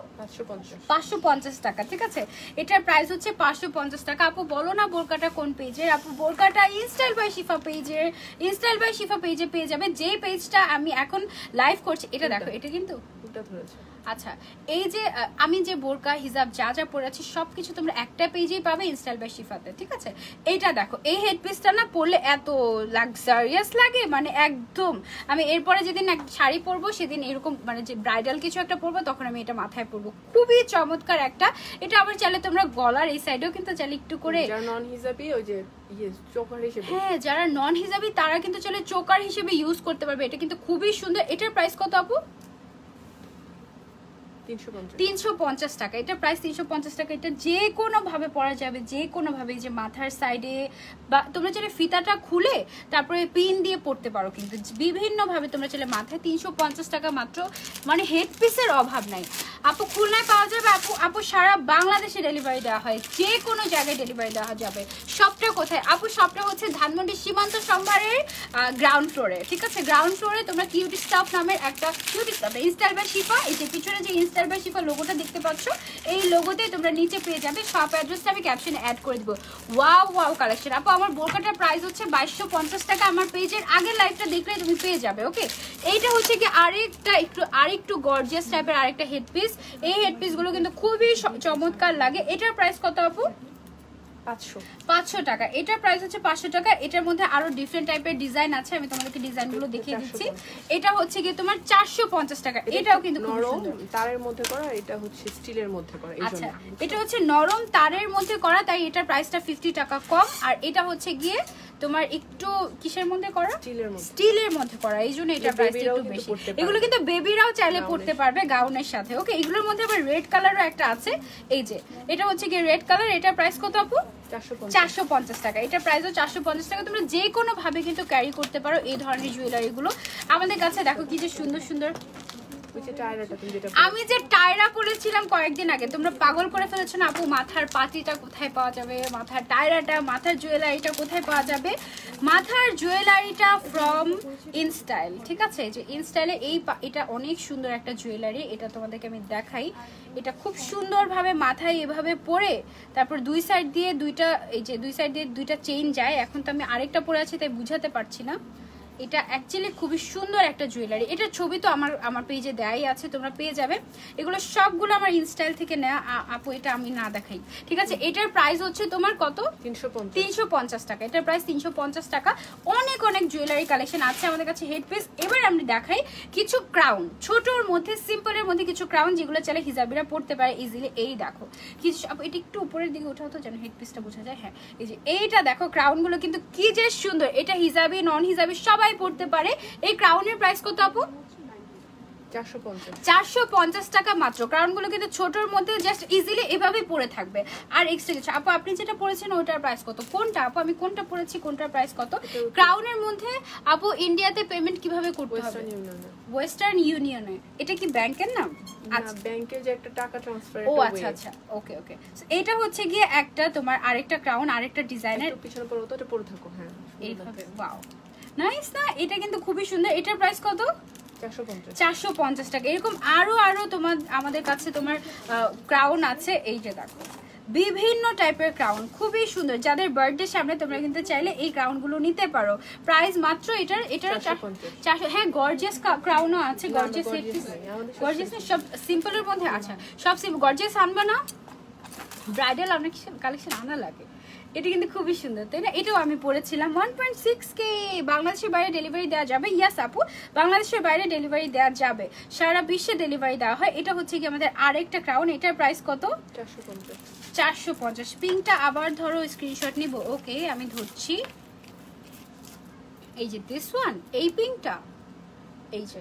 550 টাকা। ঠিক আছে, এটার প্রাইস হচ্ছে 550 টাকা। আপু বলো না বোরকাটা কোন পেজের? আপু বোরকাটা ইনস্টাইল বাই শিফা পেজের। ইনস্টাইল বাই শিফা পেজে পেয়ে যাবে। যে পেজটা আমি এখন লাইভ করছি, এটা দেখো, এটা কিন্তু আচ্ছা, এই যে আমি যে বোরকা হিজাব যা যা পরেছি সবকিছু তোমরা একটা পেজেই পাবে ইনস্টাইল বাই শিফাতে। ঠিক আছে, এইটা দেখো, এই হেডপিসটা না পরলে এত লাক্সারিয়াস লাগে, মানে একদম। আমি এরপরে যেদিন এক শাড়ি পরবো সেদিন এরকম মানে যে ব্রাইডাল কিছু একটা পরবো তখন আমি এটা মাথায় পরবো। খুবই চমৎকার একটা। এটা আবার চাইলে তোমরা গলার এই সাইডেও কিন্তু চাইলে একটু করে, নন হিজাবি ওই যে চোকার হিসেবে, হ্যাঁ যারা নন হিজাবি তারা কিন্তু চাইলে চোকার হিসেবে ইউজ করতে পারবে। এটা কিন্তু খুবই সুন্দর। এটার প্রাইস কত আপু? 350 টাকা। এটা প্রাইস 350 টাকা। এটা যে কোনো ভাবে পরা যাবে, যে কোনো ভাবে, যে মাথার সাইডে বা তোমরা চাইলে ফিতাটা খুলে তারপরে পিন দিয়ে পরতে পারো। কিন্তু বিভিন্ন ভাবে তোমরা চাইলে মাথায়। 350 টাকা মাত্র, মানে হেড পিসের অভাব নাই আপু। খুলনায় পাওয়া যাবে আপু। আপু সারা বাংলাদেশে ডেলিভারি দেওয়া হয়, যে কোনো জায়গায় ডেলিভারি দেওয়া যাবে। শপটা কোথায় আপু? শপটা হচ্ছে ধানমন্ডি সীমান্ত সম্ভারের গ্রাউন্ড ফ্লোরে। ঠিক আছে, গ্রাউন্ড ফ্লোরে তোমরা কিউটি স্টাফ নামের একটা, কিউটি স্টাফ ইনস্টাইল বাই শিফা, এই যে পিছনে যে ইনস্টাইল ইনস্টাইল বাই শিফা লোগোটা দেখতে পাচ্ছ, এই লোগোতে তোমরা নিচে পেয়ে যাবে। শপ অ্যাড্রেসটা আমি ক্যাপশনে অ্যাড করে দিব। ওয়াও ওয়াও কালেকশন আপু, আমার বোরকাটার প্রাইস হচ্ছে 2250 টাকা। আমার পেজের আগের লাইভটা দেখলে তুমি পেয়ে যাবে। ওকে, এইটা হচ্ছে কি আরেকটু গর্জিয়াস টাইপের আরেকটা হেডপিস। এই হেডপিসগুলো কিন্তু খুবই চমৎকার লাগে। এটার প্রাইস কত আপু? 500 টাকা। এটার প্রাইস হচ্ছে 500 টাকা। এটার মধ্যে আরো ডিফারেন্ট টাইপের ডিজাইন আছে, আমি তোমাদেরকে ডিজাইনগুলো দেখিয়ে দিচ্ছি। এটা হচ্ছে কি তোমার 450 টাকা। এটাও কিন্তু নরম তারের মধ্যে করা, এটা হচ্ছে স্টিলের মধ্যে করা। আচ্ছা, এটা হচ্ছে নরম তারের মধ্যে করা, তাই এটার প্রাইসটা 50 টাকা কম। আর এটা হচ্ছে গিয়ে তোমার একটু কিসের মধ্যে করা? স্টিলের মধ্যে করা, এই জন্য এটা প্রাইসটা একটু বেশি। এগুলো কিন্তু বেবিরাও চাইলে পড়তে পারবে গাউনের সাথে। ওকে, এগুলোর মধ্যে আবার রেড কালারও একটা আছে। এই যে এটা হচ্ছে কি রেড কালার। এটার প্রাইস কত আপু? 450 টাকা। এটা প্রাইসও 450 টাকা। তোমরা যে কোনো ভাবে কিন্তু ক্যারি করতে পারো এই ধরনের জুয়েলারি গুলো। আমাদের কাছে দেখো কি যে সুন্দর সুন্দর। আমি যে টায়রা পরেছিলাম কয়েকদিন আগে, তোমরা পাগল করে ফেলেছো না আপু, মাথার পাটিটা কোথায় পাওয়া যাবে, মাথার টায়রাটা, মাথার জুয়েলারিটা কোথায় পাওয়া যাবে? মাথার জুয়েলারিটা ফ্রম ইনস্টাইল, ঠিক আছে? যে ইনস্টাইলে এটা অনেক সুন্দর একটা জুয়েলারি। এটা তোমাদেরকে আমি দেখাই। এটা খুব সুন্দরভাবে মাথায় এভাবে পরে, তারপর দুই সাইড দিয়ে দুইটা চেইন যায়। এখন তো আমি আরেকটা পরে আছি তাই বুঝাতে পারছি না। এটা অ্যাকচুয়ালি খুবই সুন্দর একটা জুয়েলারি। এটার ছবি তো আমার পেজে দেয়াই আছে, তোমরা পেয়ে যাবে। এগুলো সবগুলো আমার ইনস্টাইল থেকে নেওয়া আপু, এটা আমি না দেখাই, ঠিক আছে? এটার প্রাইস হচ্ছে তোমার কত? 350 টাকা। এটার প্রাইস 350 টাকা। অনেক অনেক জুয়েলারি কালেকশন আছে আমাদের কাছে হেডপিস। এবার আমি দেখাই কিছু ক্রাউন, ছোটর মধ্যে সিম্পলের মধ্যে কিছু ক্রাউন যেগুলো চাইলে হিজাবিরা পড়তে পারে ইজিলি। এই দেখো কিছু, এটা একটু উপরের দিকে ওঠাও তো যেন হেডপিসটা বোঝা যায়। হ্যাঁ, এই যে এইটা দেখো, ক্রাউনগুলো কিন্তু কি যে সুন্দর। এটা হিজাবি নন হিজাবি সবাই পড়তে পারে। এই ক্রাউনের প্রাইস কত আপু? 450 টাকা মাত্র। ক্রাউন গুলো কিন্তু ছোটর মধ্যে জাস্ট ইজিলি এভাবে পরে থাকবে। আর এক্সট্রা কিছু আপু, আপনি যেটা পরেছেন ওটার প্রাইস কত? কোনটা আপু? আমি কোনটা পরেছি, কোনটার প্রাইস কত? ক্রাউনের মধ্যে আপু ইন্ডিয়াতে পেমেন্ট কিভাবে করতে হবে? ওয়েস্টার্ন ইউনিয়নে। এটা কি ব্যাংকের নাম? আচ্ছা, ব্যাংকে যে একটা টাকা ট্রান্সফার। ও আচ্ছা আচ্ছা, ওকে ওকে। এটা হচ্ছে গিয়ে একটা তোমার আরেকটা ক্রাউন, আরেকটা ডিজাইনের পিছনে পরে তো এটা পরে থাকো। হ্যাঁ, এইভাবে। ওয়াও, নাইস না? এটা কিন্তু খুবই সুন্দর। এটার প্রাইস কত? 450 টাকা। এরকম আরো আমাদের কাছে তোমার ক্রাউন আছে। এই যে দেখো বিভিন্ন টাইপের ক্রাউন, খুবই সুন্দর। যাদের বার্থডে সামনে তোমরা কিন্তু চাইলে এই ক্রাউন গুলো নিতে পারো। প্রাইস মাত্র এটার 400। হ্যাঁ, গর্জিয়াস ক্রাউনও আছে। গর্জিয়াস সব সিম্পলের মধ্যে। আচ্ছা, সব গর্জিয়াস আনবা না? ব্রাইডাল অনেক কালেকশন আনা লাগে। এটা কিন্তু খুবই সুন্দর, তাই না? এটাও আমি পরেছিলাম। 1.6K। বাংলাদেশের বাইরে ডেলিভারি দেওয়া যাবে? ইয়াস আপু, বাংলাদেশের বাইরে ডেলিভারি দেওয়া যাবে, সারা বিশ্বে ডেলিভারি দেওয়া হয়। এটা হচ্ছে কি আমাদের আরেকটা ক্রাউন। এটার প্রাইস কত? 450। পিঙ্কটা আবার ধরো, স্ক্রিনশট নিব। ওকে, আমি ধরছি। এই যে দিস ওয়ান, এই পিঙ্কটা। এই যে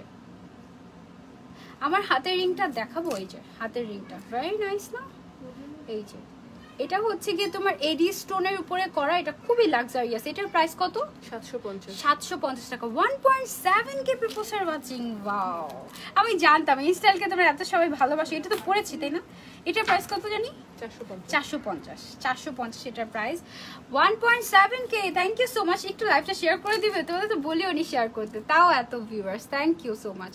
আমার হাতের রিংটা দেখাবো। এই যে হাতের রিংটা ভেরি নাইস না? এই যে এটা হচ্ছে গিয়ে তোমার এডি স্টোনের উপরে করা। এটা খুবই লাক্সারিয়াস। এটার প্রাইস কত? 750 টাকা। 1.7K proposal watching. ওয়াও, আমি জানতাম ইনস্টাইলকে তোমরা এত সবাই ভালোবাসো। এটা তো পড়েছি, তাই না? এটার প্রাইস কত জানি? 450 এটার price. 1.7K। Thank you so much. একটু লাইভটা শেয়ার করে দিবে? তোমাদের তো বলিও নি শেয়ার করতে, তাও এত viewers. Thank you so much.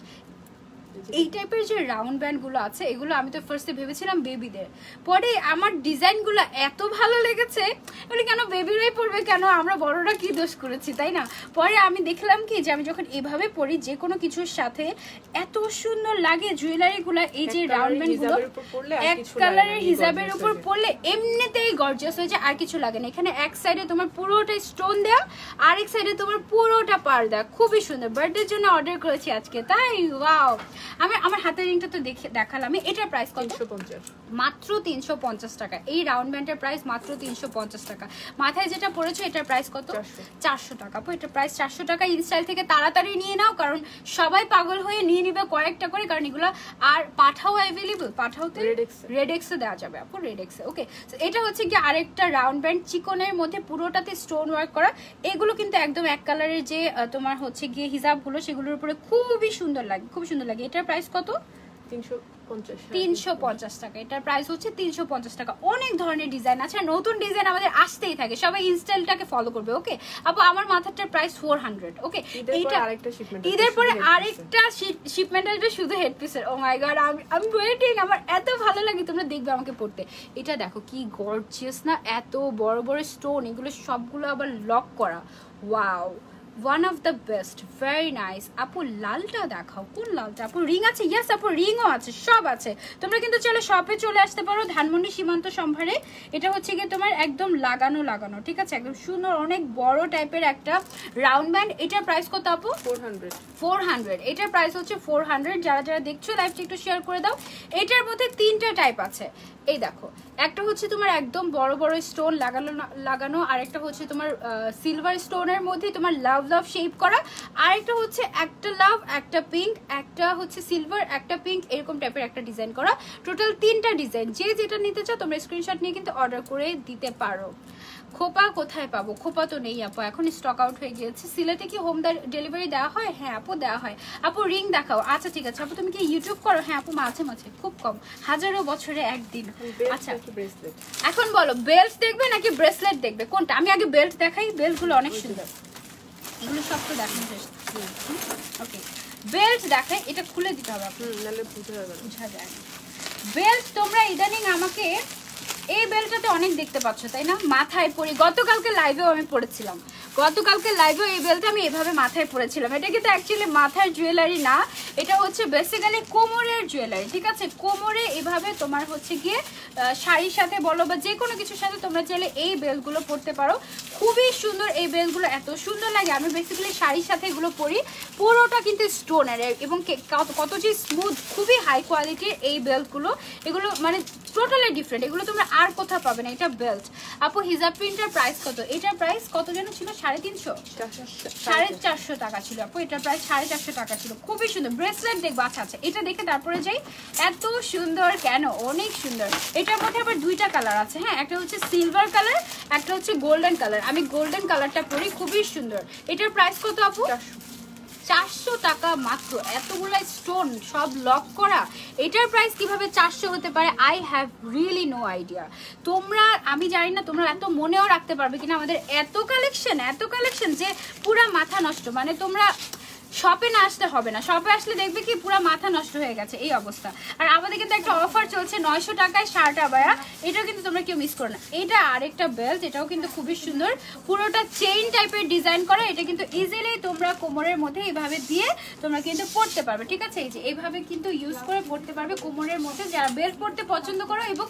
এই টাইপের যে রাউন্ড ব্যান্ড গুলো আছে, এগুলো আমি তো ফার্স্টে ভেবেছিলাম বেবিদের, পরে আমার ডিজাইন গুলো এত ভালো লেগেছে, বলে কেন বেবিরাই পরবে, কেন আমরা বড়রা কি দোষ করেছি, তাই না? পরে আমি দেখলাম কি যে আমি যখন এভাবে পরি যে কোনো কিছুর সাথে এত সুন্দর লাগে জুয়েলারি গুলো। এই যে রাউন্ড ব্যান্ড গুলো এক কালারের হিজাবের উপর পরলে এমনিতেই গর্জিয়াস হয়ে যায়, আর কিছু লাগে না। এখানে এক সাইডে তোমার পুরোটা স্টোন দেওয়া, আরেক সাইডে তোমার পুরোটা পার দেওয়া, খুবই সুন্দর। বার্থডের জন্য অর্ডার করেছি আজকে, তাই ওয়াও। আমি আমার হাতের রিংটা তো দেখালাম। এটার প্রাইস কত? 350। মাত্র 350 টাকা। এই রাউন্ড ব্যান্ডের প্রাইস মাত্র 350 টাকা। মাথায় যেটা পড়েছে এটার প্রাইস কত? 400 টাকা। আপু এটার প্রাইস 400 টাকা। ইনস্টাইল থেকে তাড়াতাড়ি নিয়ে নাও, কারণ সবাই পাগল হয়ে নিয়ে নিবে কয়েকটা করে, কারণ এগুলো আর পাঠাও অ্যাভেলেবল। পাঠাওতে রেডেক্সে দেওয়া যাবে আপু, রেডেক্সে। ওকে, এটা হচ্ছে কি আরেকটা রাউন্ড ব্যান্ড, চিকনের মধ্যে পুরোটাতে স্টোন ওয়ার্ক করা। এগুলো কিন্তু একদম এক কালারের যে তোমার হচ্ছে গিয়ে হিজাবগুলো, সেগুলোর উপরে খুবই সুন্দর লাগে, খুব সুন্দর লাগে। এটার প্রাইস কত? 350 টাকা। এটার প্রাইস হচ্ছে 350 টাকা। অনেক ধরনের ডিজাইন আছে, নতুন ডিজাইন আমাদের আসতেই থাকে, সবাই ইনস্টাইলটাকে ফলো করবে। ওকে আপু, আমার মাথাটার প্রাইস 400। ওকে, এইটা ঈদের পরে আরেকটা শিপমেন্ট আসবে শুধু হেডপিসের। ও মাই গড, আমি ওয়েটিং, আমার এত ভালো লাগে, তোমরা দেখবে আমাকে পড়তে। এটা দেখো কি গর্জিয়াস না, এত বড় বড় স্টোন, এগুলো সবগুলো আবার লক করা। Wow, one of the best, very nice। আপু লালটা দেখাও, কোন লালটা আপু? রিং আছে? ইয়েস আপু, রিংও আছে, সব আছে। তোমরা কিন্তু চলে শপে চলে আসতে পারো, ধানমন্ডি সীমান্ত সম্ভারে। এটা হচ্ছে গিয়ে তোমার একদম লাগানো লাগানো, ঠিক আছে, একদম সুন্দর, অনেক বড় টাইপের একটা রাউন্ড ব্যান্ড। এটার প্রাইস কত আপু? 400। এটার প্রাইস হচ্ছে 400। যারা যারা দেখছো লাইভটা একটু শেয়ার করে দাও। এটার মধ্যে 3টা টাইপ আছে, এই দেখো। একটা হচ্ছে তোমার একদম বড় বড় স্টোন লাগানো লাগানো, আরেকটা হচ্ছে তোমার সিলভার স্টোনের মধ্যে তোমার লাভ লাভ শেপ করা, আরেকটা হচ্ছে একটা লাভ, একটা পিঙ্ক, একটা হচ্ছে সিলভার, একটা পিঙ্ক, এরকম টাইপের একটা ডিজাইন করা। টোটাল 3টা ডিজাইন। যে যেটা নিতে চাও তোমরা স্ক্রিনশট নিয়ে কিন্তু অর্ডার করে দিতে পারো। খোপা কোথায় পাবো? খোপা তো নেই আপু, এখন স্টক আউট হয়ে গিয়েছে। সিলেটে কি হোম ডেলিভারি দেওয়া হয়? হ্যাঁ আপু, দেওয়া হয়। আপু রিং দেখাও। আচ্ছা ঠিক আছে আপু, তুমি কি ইউটিউব করো? হ্যাঁ আপু, মাঝে মাঝে, খুব কম, হাজারো বছরে একদিন। আচ্ছা এখন বলো, বেল্ট দেখবে নাকি ব্রেসলেট দেখবে, কোনটা? আমি আগে বেল্ট দেখাই, বেল্ট গুলো অনেক সুন্দর, এগুলো সব তো দেখানো শেষ। ওকে, বেল্ট দেখাই, এটা খুলে দিতে হবে, বুঝা যায় না। বেল্ট তোমরা ইদানিং আমাকে এই বেল্টটাতে অনেক দেখতে পাচ্ছ, তাই না? মাথায় পরি, গতকালকে লাইভেও আমি পড়েছিলাম, গতকালকে লাইভেও এই বেল্টটা আমি এভাবে মাথায় পরেছিলাম। এটা কিন্তু অ্যাকচুয়ালি মাথার জুয়েলারি না, এটা হচ্ছে বেসিক্যালি কোমরের জুয়েলারি, ঠিক আছে? কোমরে এভাবে তোমার হচ্ছে গিয়ে শাড়ির সাথে বলো বা যে কোনো কিছুর সাথে তোমরা চাইলে এই বেল্টগুলো পরতে পারো। খুবই সুন্দর এই বেল্টগুলো, এত সুন্দর লাগে। আমি বেসিক্যালি শাড়ির সাথে এগুলো পরি, পুরোটা কিন্তু স্টোনের এবং কত যে স্মুথ, খুবই হাই কোয়ালিটির এই বেল্টগুলো। এগুলো মানে টোটালি ডিফারেন্ট, এগুলো তোমরা আর কোথাও পাবে না। এটা বেল্ট। আপু হিজাব প্রিন্টের প্রাইস কত? এটার প্রাইস কত যেন ছিল? 350, 450 টাকা ছিল আপু। এটার প্রাইস 450 টাকা ছিল। খুবই সুন্দর। ব্রেসলেট দেখবো, আচ্ছা আচ্ছা, এটা দেখে তারপরে যাই। এত সুন্দর কেন? অনেক সুন্দর। এটার মধ্যে আবার 2টা কালার আছে, হ্যাঁ, একটা হচ্ছে সিলভার কালার, একটা হচ্ছে গোল্ডেন কালার। আমি গোল্ডেন কালারটা পরি, খুবই সুন্দর। এটার প্রাইস কত আপু? 400 টাকা মাত্র। এতগুলো স্টোন সব লক করা, এটার প্রাইস কিভাবে 400 হতে পারে? I have really no idea. তোমরা, আমি জানি না তোমরা এত মনেও রাখতে পারবে কিনা, আমাদের এত কালেকশন যে পুরা মাথা নষ্ট। মানে তোমরা শপে না আসতে হবে না, শপে আসলে দেখবে কি পুরো মাথা নষ্ট হয়ে গেছে এই অবস্থা। আর আমাদের কিন্তু একটা অফার চলছে 900 টাকায় শার্ট আবায়া, এটাও কিন্তু তোমরা কেউ মিস করো না। এটা আরেকটা বেল্ট, এটাও কিন্তু খুবই সুন্দর, পুরোটা চেইন টাইপের ডিজাইন করা। এটা কিন্তু ইজিলি তোমরা কোমরের মধ্যে এইভাবে দিয়ে তোমরা কিন্তু পরতে পারবে, ঠিক আছে? এই যে এইভাবে কিন্তু ইউজ করে পরতে পারবে কোমরের মধ্যে, যারা বেল্ট পরতে পছন্দ করো। এবং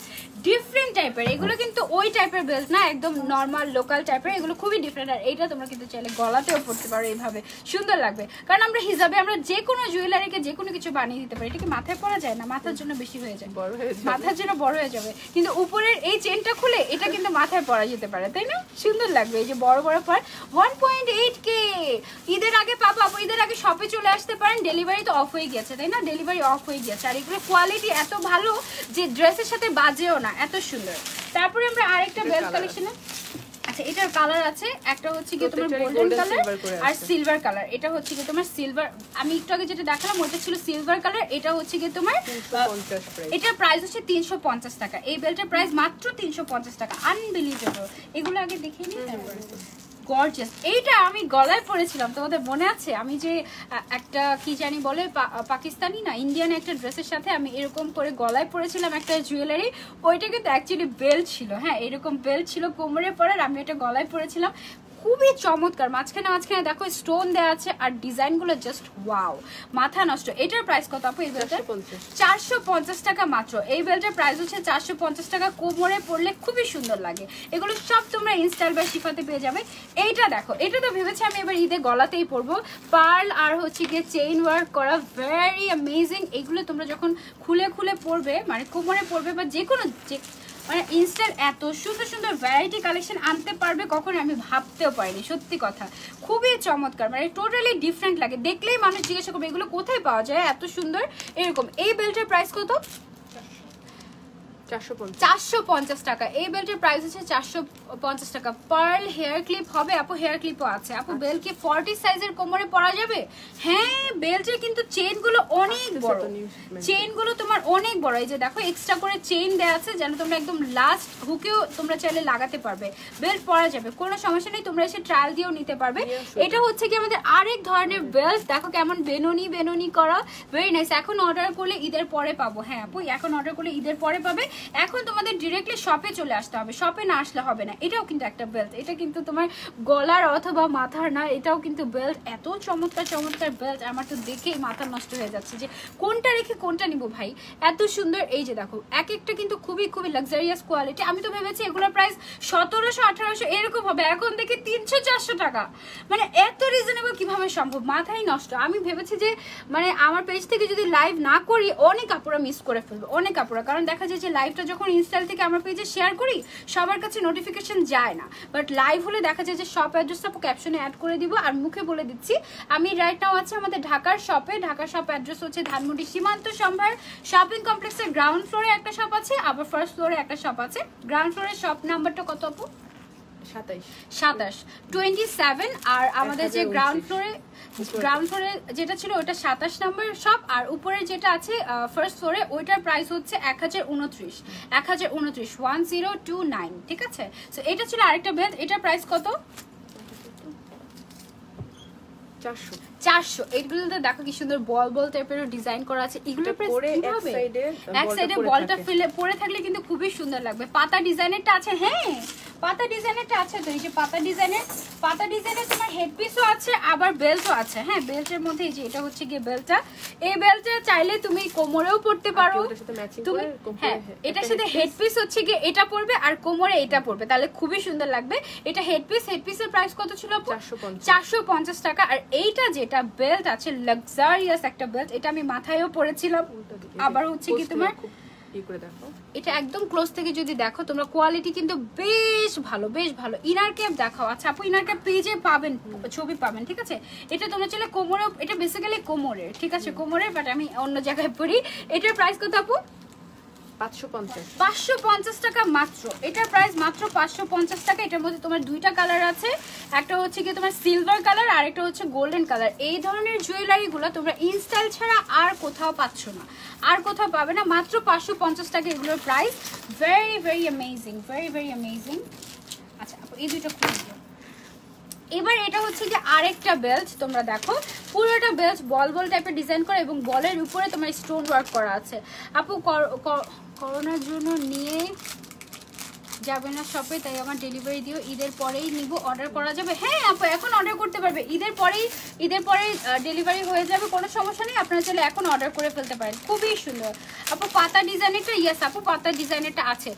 ডিফারেন্ট টাইপের, এগুলো কিন্তু ওই টাইপের বেল্ট না, একদম নর্মাল লোকাল টাইপের, এগুলো খুবই ডিফারেন্ট। আর এইটা তোমরা কিন্তু চাইলে গলাতেও পরতে পারো, এইভাবে সুন্দর লাগবে। কারণ আমরা হিসাবে আমরা যে কোনো জুয়েলারিকে যে কোনো কিছু বানিয়ে দিতে পারি। এটা কি মাথায় পরা যায় না? মাথার জন্য বেশি হয়ে যায়, মাথার জন্য বড় হয়ে যাবে। কিন্তু উপরের এই চেনটা খুলে এটা কিন্তু মাথায় পরা যেতে পারে, তাই না? সুন্দর লাগবে। এই যে বড় বড় পার 1.8K ঈদের আগে পাবো আপু, ঈদের আগে শপে চলে আসতে পারেন। ডেলিভারি তো অফ হয়ে গেছে, তাই না? ডেলিভারি অফ হয়ে গেছে। আর এগুলো কোয়ালিটি এত ভালো যে ড্রেসের সাথে বাজেও না, এত সুন্দর। তারপরে আমরা আরেকটা বেল্ট কালেকশনে, আচ্ছা এটার কালার আছে, একটা হচ্ছে কি তোমার গোল্ডেন কালার আর সিলভার কালার। এটা হচ্ছে কি তোমার সিলভার, আমি একটু আগে যেটা দেখালাম ওটা ছিল সিলভার কালার। এটা হচ্ছে কি তোমার, এটার প্রাইস হচ্ছে 350 টাকা। এই বেল্টের প্রাইস মাত্র 350 টাকা। আনবিলিভেবল। এগুলো আগে দেখিয়ে নিই, তারপরে গর্জিয়াস। এইটা আমি গলায় পরেছিলাম, তোমাদের মনে আছে? আমি যে একটা কি জানি বলে পাকিস্তানি না ইন্ডিয়ান একটা ড্রেসের সাথে আমি এরকম করে গলায় পরেছিলাম একটা জুয়েলারি, ওইটা কিন্তু অ্যাকচুয়ালি বেল্ট ছিল। হ্যাঁ, এরকম বেল্ট ছিল কোমরে পরার, আমি এটা গলায় পরেছিলাম। খুবই চমৎকার। মাঝখানে দেখো স্টোন দেওয়া আছে আর ডিজাইনগুলো জাস্ট ওয়াও, মাথা নষ্ট। এটার প্রাইস কত আপু? এই বেল্টের 450 টাকা মাত্র। এই বেল্টের প্রাইস হচ্ছে 450 টাকা। কোমরে পরলে খুবই সুন্দর লাগে। এগুলো সব তোমরা ইনস্টাইল বা শিফাতে পেয়ে যাবে। এইটা দেখো, এটা তো ভেবেছি আমি এবার ঈদে গলাতেই পরবো। পার্ল আর হচ্ছে গিয়ে চেইন ওয়ার্ক করা, ভেরি অ্যামেজিং। এগুলো তোমরা যখন খুলে খুলে পরবে, মানে কোমরে পরবে বা যে কোনো মানে ইনস্টার এত সুন্দর সুন্দর ভ্যারাইটি কালেকশন আনতে পারবে কখনো আমি ভাবতেও পারিনি, সত্যি কথা। খুবই চমৎকার, মানে টোটালি ডিফারেন্ট লাগে। দেখলেই মানুষ জিজ্ঞাসা করবে এগুলো কোথায় পাওয়া যায় এত সুন্দর এরকম। এই বেল্টের প্রাইস কত? 450 টাকা। এই বেল্টের প্রাইস হচ্ছে 450 টাকা। পার্ল হেয়ার ক্লিপ হবে আপু, হেয়ার ক্লিপও আছে আপু। বেল্ট কি 40 সাইজের কোমরে পরা যাবে? হ্যাঁ, বেল্টের কিন্তু চেইনগুলো অনেক বড়, চেইনগুলো তোমার অনেক বড়। এই যে দেখো এক্সট্রা করে চেইন দেওয়া আছে, যেন তোমরা একদম লাস্ট হুকেও তোমরা চাইলে লাগাতে পারবে, বেল্ট পরা যাবে, কোনো সমস্যা নেই। তোমরা এসে ট্রায়াল দিয়েও নিতে পারবে। এটা হচ্ছে কি আমাদের আরেক ধরনের বেল্ট, দেখো কেমন বেনুনি বেনুনি করা, ভেরি নাইস। এখন অর্ডার করলে ঈদের পরে পাবো। হ্যাঁ আপু, এখন অর্ডার করলে ঈদের পরে পাবে। এখন তোমাদের ডিরেক্টলি শপে চলে আসতে হবে, শপে না আসলে হবে না। এটাও কিন্তু একটা বেল্ট, এটা কিন্তু তোমার গলার অথবা মাথার না, এটাও কিন্তু বেল্ট। এত চমৎকার চমৎকার বেল্ট, আমার তো দেখেই মাথা নষ্ট হয়ে যাচ্ছে যে কোনটা রেখে কোনটা নিব ভাই, এত সুন্দর। এই যে দেখো এক একটা কিন্তু খুবই খুবই লাক্সারিয়াস কোয়ালিটি। আমি তো ভেবেছি এগুলোর প্রাইস 1700-1800 এরকম হবে, এখন দেখি 300-400 টাকা। মানে এত রিজনেবল কিভাবে সম্ভব, মাথায় নষ্ট। আমি ভেবেছি যে মানে আমার পেজ থেকে যদি লাইভ না করি অনেক আপুরা মিস করে ফেলবে, অনেক আপুরা। কারণ দেখা যায় যে লাইভটা যখন ইনস্টাল থেকে আমার পেজে শেয়ার করি সবার কাছে নোটিফিকেশন যায় না, বাট লাইভ হলে দেখা যায় যে শপ অ্যাড্রেসটা ক্যাপশনে অ্যাড করে দিব আর মুখে বলে দিচ্ছি। আমি রাইট নাও আছে আমাদের ঢাকার শপে। ঢাকার শপ অ্যাড্রেস হচ্ছে ধানমন্ডি সীমান্ত সম্ভার শপিং কমপ্লেক্সের গ্রাউন্ড ফ্লোরে একটা শপ আছে, আবার ফার্স্ট ফ্লোরে একটা শপ আছে। গ্রাউন্ড ফ্লোরের শপ নাম্বারটা কত আপু? 27 আর আমাদের যে গ্রাউন্ড ফ্লোরে যেটা ছিল ওটা 27 নম্বর শপ, আর উপরে যেটা আছে ফার্স্ট ফ্লোরে ওইটার প্রাইস হচ্ছে 1029 1029। ঠিক আছে, সো এটা ছিল আরেকটা বেল্ট, এটার প্রাইস কত? 400। এইগুলোতে দেখো কি সুন্দর বল বল টাইপের ডিজাইন করা আছে। এগুলোর প্রাইস কি হবে? এক সাইডে বলটা পরে থাকলে কিন্তু খুবই সুন্দর লাগবে। পাতা ডিজাইনেরটা আছে, হ্যাঁ পাতা ডিজাইনেরটা আছে। তো এই যে পাতা ডিজাইনের তোমার হেডপিসও আছে আবার বেল্টও আছে। হ্যাঁ, বেল্টের মধ্যে এই যে এটা হচ্ছে গিয়ে বেল্টটা, এই বেল্টটা চাইলে তুমি কোমরেও পরতে পারো। তুমি হ্যাঁ, এটার সাথে হেডপিস হচ্ছে গিয়ে এটা পরবে আর কোমরে এটা পরবে, তাহলে খুবই সুন্দর লাগবে। এটা হেডপিসের প্রাইস কত ছিল? 450 টাকা। আর এইটা যেটা বেল্ট আছে লাক্সারিয়াস একটা বেল্ট, এটা আমি মাথায়ও পরেছিলাম। আবার হচ্ছে কি তোমার এটা একদম ক্লোজ থেকে যদি দেখো তোমরা, কোয়ালিটি কিন্তু বেশ ভালো, বেশ ভালো। ইনার ক্যাপ দেখাও। আচ্ছা আপু, ইনার ক্যাপ পেজে পাবেন, ছবি পাবেন। ঠিক আছে, এটা তোমরা চলে কোমরে, এটা বেসিক্যালি কোমরের, ঠিক আছে কোমরের, বাট আমি অন্য জায়গায় পরি। এটার প্রাইস কত আপু? 550 টাকা মাত্র। এটার প্রাইস মাত্র 550 টাকা। এটার মধ্যে তোমার দুইটা কালার আছে, একটা হচ্ছে কি তোমার সিলভার কালার আর একটা হচ্ছে গোল্ডেন কালার। এই ধরনের জুয়েলারি গুলো তোমরা ইনস্টাইল ছাড়া আর কোথাও পাচ্ছ না, আর কোথাও পাবে না। মাত্র 550 টাকা এগুলোর price. Very very amazing, very very amazing. আচ্ছা এই দুইটা খুলে দিও। এবার এটা হচ্ছে যে আরেকটা বেল্ট, তোমরা দেখো পুরোটা বেল্ট বল বল টাইপের ডিজাইন করা এবং বলের উপরে তোমার স্টোন ওয়ার্ক করা আছে। আপু করোনার জন্য নিয়ে যাবে না শপে, তাই আমার ডেলিভারি দিও, ঈদের পরেই নিব, অর্ডার করা যাবে? হ্যাঁ আপু, এখন অর্ডার করতে পারবে, ঈদের পরেই ডেলিভারি হয়ে যাবে, কোনো সমস্যা নেই। আপনারা চাইলে এখন অর্ডার করে ফেলতে পারেন। খুবই সুন্দর আপু। পাতা ডিজাইনেরটা, ইয়েস আপু পাতা ডিজাইনেরটা আছে।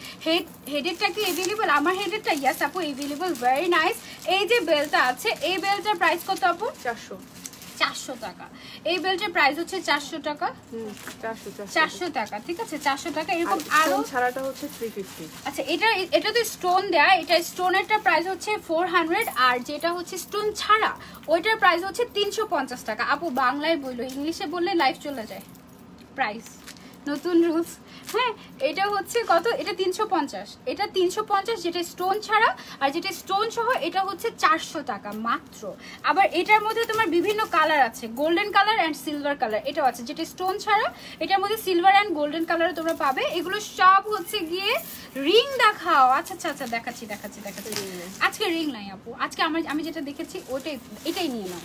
হেডেরটা কি এভেলেবল? আমার হেডেরটা ইয়েস আপু এভেলেবল, ভেরি নাইস। এই যে বেলটা আছে, এই বেলটার প্রাইস কত আপু? 400 টাকা। এই বেল্টের প্রাইস হচ্ছে 400 টাকা। 400 টাকা, ঠিক আছে 400 টাকা। এরকম আরো ছাড়াটা হচ্ছে 350। আচ্ছা এটা তো স্টোন দেয়া, এটা স্টোনেরটা প্রাইস হচ্ছে 400, আর যেটা হচ্ছে স্টোন ছাড়া ওইটার প্রাইস হচ্ছে 350 টাকা। আপু বাংলায় বললো, ইংলিশে বললে লাইভ চলে যায়। প্রাইস নতুন রুলস। হ্যাঁ, এটা হচ্ছে কত? এটা 350। এটা 350 যেটা স্টোন ছাড়া, আর যেটা স্টোন সহ এটা হচ্ছে 400 টাকা মাত্র। আবার এটার মধ্যে তোমার বিভিন্ন কালার আছে, golden colour and silver colour, এটাও আছে। যেটা স্টোন ছাড়া এটার মধ্যে সিলভার অ্যান্ড গোল্ডেন কালার তোমরা পাবে। এগুলো সব হচ্ছে গিয়ে রিং দেখাও। আচ্ছা আচ্ছা আচ্ছা, দেখাচ্ছি। আজকে রিং নাই আপু, আজকে আমি যেটা দেখেছি এটাই নিয়ে নাও।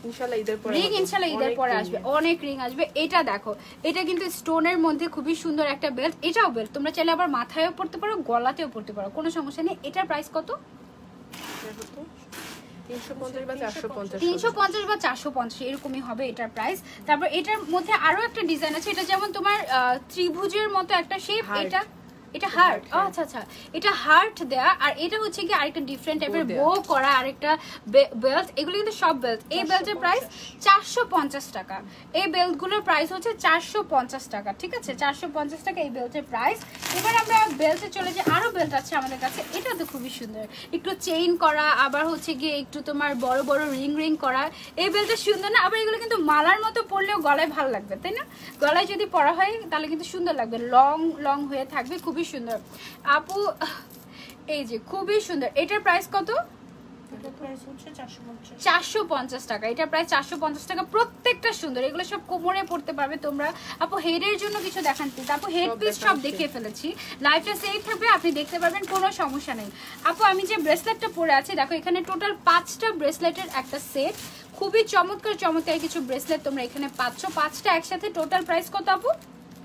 ইনশাআল্লাহ ঈদের পরে আসবে, অনেক রিং আসবে। এটা দেখো, এটা কিন্তু স্টোনের মধ্যে খুবই সুন্দর একটা বেল্ট। এটাও বেল্ট তোমরা চাইলে আবার মাথায়ও পরতে পারো, গলাতেও পরতে পারো, কোনো সমস্যা নেই। এটার প্রাইস কত? 350 বা 450 এরকমই হবে এটার প্রাইস। তারপর এটার মধ্যে আরো একটা ডিজাইন আছে, এটা যেমন তোমার ত্রিভুজের মতো একটা শেপ, এটা এটা হার্ট, আচ্ছা আচ্ছা, এটা হার্ট দেয়া। আর এটা হচ্ছে কি আরেকটা ডিফারেন্ট টাইপের বো করা আরেকটা বেল্ট। এগুলো কিন্তু সব বেল্ট। এই বেল্টের প্রাইস 450 টাকা। এই বেল্টগুলোর প্রাইস হচ্ছে 450 টাকা, ঠিক আছে? 450 টাকা এই বেল্টের প্রাইস। এবার আমরা বেল্টে চলে যাই। আরো বেল্ট আছে আমাদের কাছে, এটা তো খুবই সুন্দর, একটু চেইন করা, আবার হচ্ছে গিয়ে একটু তোমার বড় বড় রিং করা। এই বেল্টটা সুন্দর না? আবার এগুলো কিন্তু মালার মতো পরলেও গলায় ভালো লাগবে, তাই না? গলায় যদি পরা হয় তাহলে কিন্তু সুন্দর লাগবে, লং লং হয়ে থাকবে, খুবই সুন্দর। আপু এই যে খুবই সুন্দর। এটার প্রাইস কত? 450 টাকা। এটা প্রায় 450 টাকা। প্রত্যেকটা সুন্দর, এগুলো সব কোমরে পড়তে পারবে তোমরা। আপু হেডের জন্য কিছু দেখান প্লিজ। আপু হেড পিস সব দেখিয়ে ফেলেছি, লাইভটা সেভ থাকবে, আপনি দেখতে পারবেন, কোনো সমস্যা নেই। আপু আমি যে ব্রেসলেটটা পরে আছি দেখো, এখানে টোটাল 5টা ব্রেসলেটের একটা সেট। খুবই চমৎকার চমৎকার কিছু ব্রেসলেট তোমরা এখানে পাচ্ছ, 5টা একসাথে। টোটাল প্রাইস কত আপু?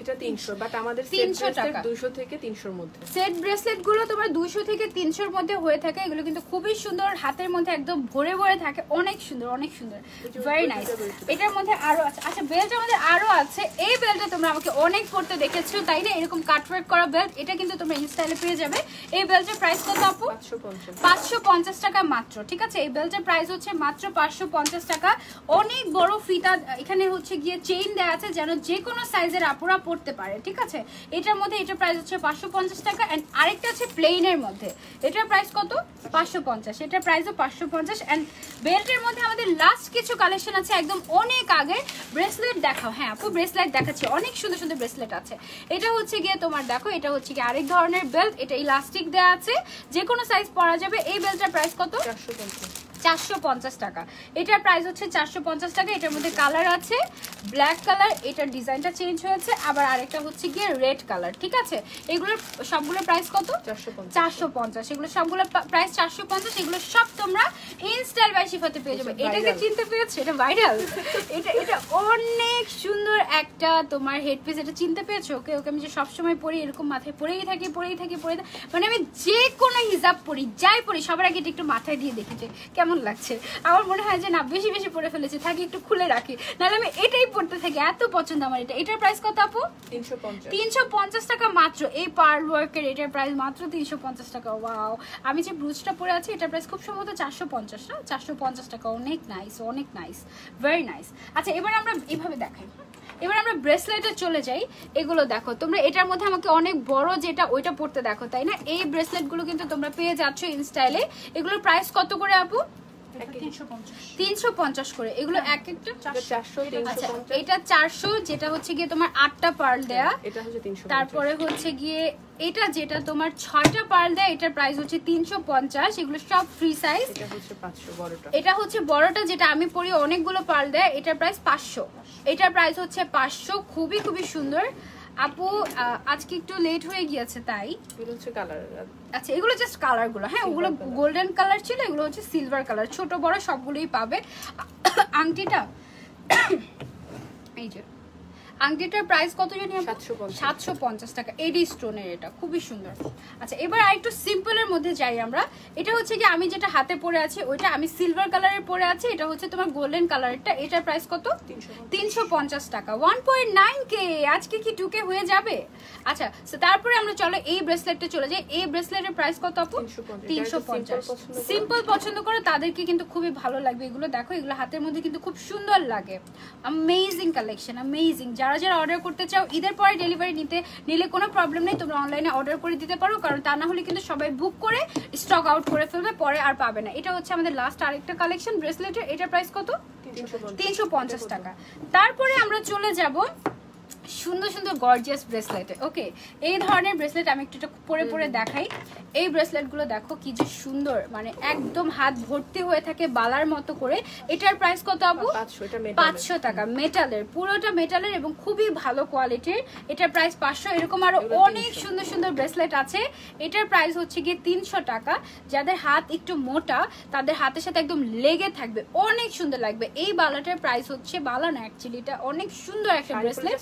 এটা 300, বাট আমাদের 300 টাকা। 200 থেকে 300 এর মধ্যে সেট ব্রেসলেট গুলো তোমার 200 থেকে 300 এর মধ্যে হয়ে থাকে। এগুলো কিন্তু খুবই সুন্দর, হাতের মধ্যে একদম ভরে ভরে থাকে, অনেক সুন্দর অনেক সুন্দর, ভেরি নাইস। এটার মধ্যে আরো আছে, আচ্ছা বেল্ট আমাদের আরো আছে। এই বেল্টটা তোমরা আমাকে অনেক পড়তে দেখেছো তাই না? এরকম কাটওয়ার্ক করা বেল্ট, এটা কিন্তু তোমরা ইনস্টাইলে পেয়ে যাবে। এই বেল্টের প্রাইস কত আপু? 550 টাকা মাত্র, ঠিক আছে? এই বেল্টের প্রাইস হচ্ছে মাত্র 550 টাকা। অনেক বড় ফিতা, এখানে হচ্ছে গিয়ে চেইন দেওয়া আছে যেন যে কোনো সাইজের আপুরা পড়তে পারে, ঠিক আছে? এটার মধ্যে এটার প্রাইস হচ্ছে 550 টাকা। এন্ড আরেকটা আছে প্লেনের মধ্যে, এটার প্রাইস কত? 550। এটার প্রাইসও 550। এন্ড বেল্টের মধ্যে আমাদের লাস্ট কিছু কালেকশন আছে, একদম অনেক আগে। ব্রেসলেট দেখাও। হ্যাঁ আপু ব্রেসলেট দেখাচ্ছি, অনেক সুন্দর সুন্দর ব্রেসলেট আছে। এটা হচ্ছে গিয়ে তোমার দেখো, এটা হচ্ছে গিয়ে আরেক ধরনের বেল্ট, এটা ইলাস্টিক দেওয়া আছে, যে কোনো সাইজ পরা যাবে। এই বেল্টের প্রাইস কত? 450 টাকা। এটার প্রাইস হচ্ছে 450 টাকা। এটার মধ্যে কালার আছে ব্ল্যাক কালার, এটার ডিজাইনটা চেঞ্জ হয়েছে, আবার আরেকটা হচ্ছে গিয়ে রেড কালার, ঠিক আছে? এগুলোর সবগুলোর প্রাইস কত? 450। এগুলো সবগুলো প্রাইস 450। এগুলো সব তোমরা ইনস্টাইল বাই শিফাতে পেয়ে যাবে। এটাকে চিনতে পেরেছো? এটা ভাইরাল। এটা অনেক সুন্দর একটা তোমার হেডপিস, এটা চিনতে পেরেছো? ওকে ওকে আমি যে সবসময় পরি, এরকম মাথায় পরেই থাকি, মানে আমি যে কোনো হিজাব পরি, যাই পরি, সবার আগে এটা একটু মাথায় দিয়ে দেখি যে কেমন লাগছে। আমার মনে হয় যে না বেশি বেশি পরে ফেলেছে, থাকি একটু খুলে রাখি, নাহলে আমি এটাই পড়তে থাকি, এত পছন্দ আমার এটা। এটার প্রাইস কত আপু? 350 টাকা মাত্র। এই পার্ল ওয়ার্কের এটার প্রাইস মাত্র 350 টাকা। ওয়াও, আমি যে ব্রুজটা পরে আছি এটার প্রাইস খুব সম্ভবত 450 না, 450 টাকা। অনেক নাইস, অনেক নাইস, ভেরি নাইস। আচ্ছা এবার আমরা এভাবে দেখাই, এবার আমরা ব্রেসলেটে চলে যাই। এগুলো দেখো তোমরা, এটার মধ্যে আমাকে অনেক বড় যেটা ওইটা পড়তে দেখো, তাই না? এই ব্রেসলেট গুলো কিন্তু তোমরা পেয়ে যাচ্ছ ইনস্টাইলে। এগুলোর প্রাইস কত করে আপু? 350 করে। এগুলো এক একটা 400। এটা 400, যেটা হচ্ছে গিয়ে তোমার 8টা পার্ল দেয়া, তারপরে হচ্ছে গিয়ে এটা যেটা তোমার 6টা পার্ল দেয়া, এটার প্রাইস হচ্ছে 350। এগুলো সব ফ্রি সাইজ। এটা হচ্ছে বড়টা যেটা আমি পরি, অনেকগুলো পার্ল দেয়া, এটার প্রাইস 500। এটার প্রাইস হচ্ছে 500। খুবই খুবই সুন্দর। আপু আজকে একটু লেট হয়ে গিয়েছে তাই। আচ্ছা এগুলো জাস্ট কালার গুলো, হ্যাঁ ওগুলো গোল্ডেন কালার ছিল, এগুলো হচ্ছে সিলভার কালার। ছোট বড় সবগুলোই পাবে। আংটিটা এই যে আংটিটার প্রাইস কত জানি? 750 টাকা। এডি স্টোনের, এটা খুবই সুন্দর। আচ্ছা এবার আরেকটু সিম্পলের মধ্যে যাই আমরা। এটা হচ্ছে কি আমি যেটা হাতে পরে আছি ওইটা আমি সিলভার কালারের পরে আছি, এটা হচ্ছে তোমার গোল্ডেন কালারটা। এটার প্রাইস কত? 350 টাকা। 1.9K। আজকে কি 2K হয়ে যাবে? আচ্ছা তারপরে আমরা চলো এই ব্রেসলেটটা চলে যাই। এই ব্রেসলেটের প্রাইস কত আপু? 350। সিম্পল পছন্দ করো তাদেরকে কিন্তু খুবই ভালো লাগবে এগুলো। দেখো এগুলো হাতের মধ্যে কিন্তু খুব সুন্দর লাগে। Amazing collection, amazing. যারা যারা অর্ডার করতে চাও ঈদের পরে ডেলিভারি নিলে কোনো প্রবলেম নেই, তোমরা অনলাইনে অর্ডার করে দিতে পারো, কারণ তা না হলে কিন্তু সবাই বুক করে স্টক আউট করে ফেলবে, পরে আর পাবে না। এটা হচ্ছে আমাদের লাস্ট আরেকটা কালেকশন ব্রেসলেটের। এটার প্রাইস কত? 350 টাকা। তারপরে আমরা চলে যাব সুন্দর সুন্দর গর্জিয়াস ব্রেসলেটে। ওকে এই ধরনের ব্রেসলেট আমি একটু পরে পরে দেখাই। এই ব্রেসলেটগুলো দেখো কি যে সুন্দর, মানে একদম হাত ভর্তি হয়ে থাকে বালার মতো করে। এটার প্রাইস কত আপু? 500 টাকা। মেটালের, পুরোটা মেটালের এবং খুবই ভালো কোয়ালিটির। এটার প্রাইস 500। এরকম আরো অনেক সুন্দর সুন্দর ব্রেসলেট আছে। এটার প্রাইস হচ্ছে গিয়ে 300 টাকা। যাদের হাত একটু মোটা তাদের হাতের সাথে একদম লেগে থাকবে, অনেক সুন্দর লাগবে। এই বালাটার প্রাইস হচ্ছে, বালা না অ্যাকচুয়ালি, এটা অনেক সুন্দর একটা ব্রেসলেট।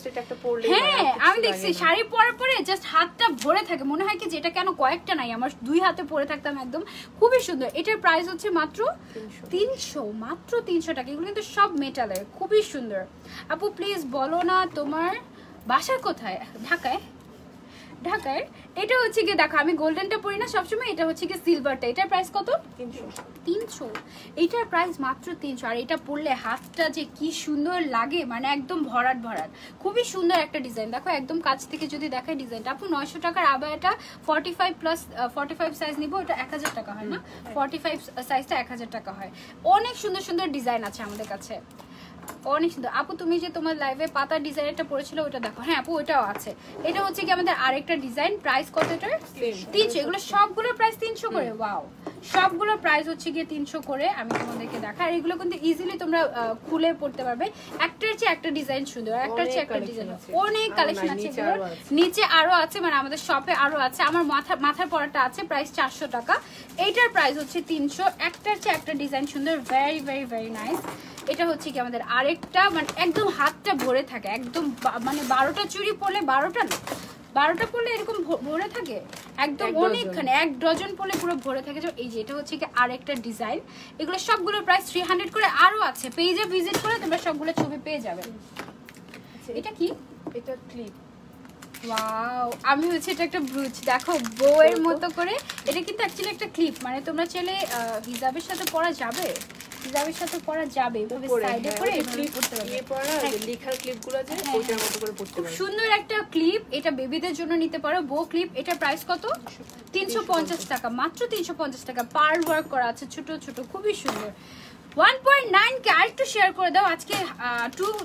হ্যাঁ আমি দেখছি শাড়ি পরে পরে জাস্ট হাতটা ভরে থাকে, মনে হয় কি যেটা কেন কয়েকটা নাই, আমার 2 হাতে পরে থাকতাম একদম। খুবই সুন্দর। এটার প্রাইস হচ্ছে মাত্র 300, মাত্র 300 টাকা। এগুলো কিন্তু সব মেটালের, খুবই সুন্দর। আপু প্লিজ বলো না তোমার বাসা কোথায়? ঢাকায়? ঢাকায়। এটা হচ্ছে কি দেখো আমি গোল্ডেনটা পরি না সবসময়, এটা হচ্ছে কি সিলভারটা। এটার প্রাইস কত? 300। এটার প্রাইস মাত্র 300। আর এটা পরলে হাতটা যে কি সুন্দর লাগে, মানে একদম ভরাট ভরাট, খুবই সুন্দর একটা ডিজাইন। দেখো একদম কাছ থেকে যদি দেখায় ডিজাইনটা, আপু 900 টাকার আবায়াটা 45 সাইজ নিব, এটা 1000 টাকা হয় না? 45 সাইজটা 1000 টাকা হয়। অনেক সুন্দর সুন্দর ডিজাইন আছে আমাদের কাছে, অনেক সুন্দর। আপু তুমি যে তোমার লাইভে পাতার ডিজাইনটা পড়েছিল ওটা দেখো। হ্যাঁ আপু ওটাও আছে। এটা হচ্ছে কি আমাদের আরেকটা ডিজাইন, প্রাইস কত এটার? 300। এগুলো সবগুলোর প্রাইস 300 করে। ওয়াও, সবগুলোর প্রাইস হচ্ছে গিয়ে 300 করে। আমি তোমাদেরকে দেখাই। আর এগুলো কিন্তু ইজিলি তোমরা খুলে পড়তে পারবে। একটার চেয়ে একটা ডিজাইন সুন্দর, একটার চেয়ে একটা ডিজাইন, অনেক কালেকশন আছে। নিচে আরো আছে, মানে আমাদের শপে আরো আছে। আমার মাথার পরাটা আছে, প্রাইস 400 টাকা। এইটার প্রাইস হচ্ছে 300। একটার চেয়ে একটা ডিজাইন সুন্দর, ভেরি ভেরি ভেরি নাইস। এটা হচ্ছে কি আমাদের আরেকটা, মানে একদম হাতটা ভরে থাকে, একদম মানে 12টা চুড়ি পরলে 12টা না, 12টা পরলে এরকম ভরে থাকে একদম, অনেকখানে 1 ডজন পরলে পুরো ভরে থাকে। এই যে এটা হচ্ছে কি আরেকটা ডিজাইন। এগুলো সবগুলোর প্রাইস 300 করে। আরো আছে, পেজে ভিজিট করে তোমরা সবগুলো ছবি পেয়ে যাবে। এটা কি? এটা ক্লিপ। ওয়াও, আমি হচ্ছে এটা একটা ব্রুচ, দেখো বউয়ের মতো করে। এটা কিন্তু অ্যাকচুয়ালি একটা ক্লিপ, মানে তোমরা চাইলে হিজাবের সাথে পরা যাবে, হিজাবের সাথে পরা যাবে এভাবে সাইডে করে ক্লিপ করতে পারবে। এই পরা লেখার ক্লিপগুলো যে ওইটার মতো করে পড়তে পারবে। সুন্দর একটা ক্লিপ, এটা বেবিদের জন্য নিতে পারো, বউ ক্লিপ। এটা প্রাইস কত? 350 টাকা, মাত্র 350 টাকা। পার্ল ওয়ার্ক করা আছে, ছোট ছোট, খুবই সুন্দর। 1.9K। আর একটু শেয়ার করে দাও, আজকে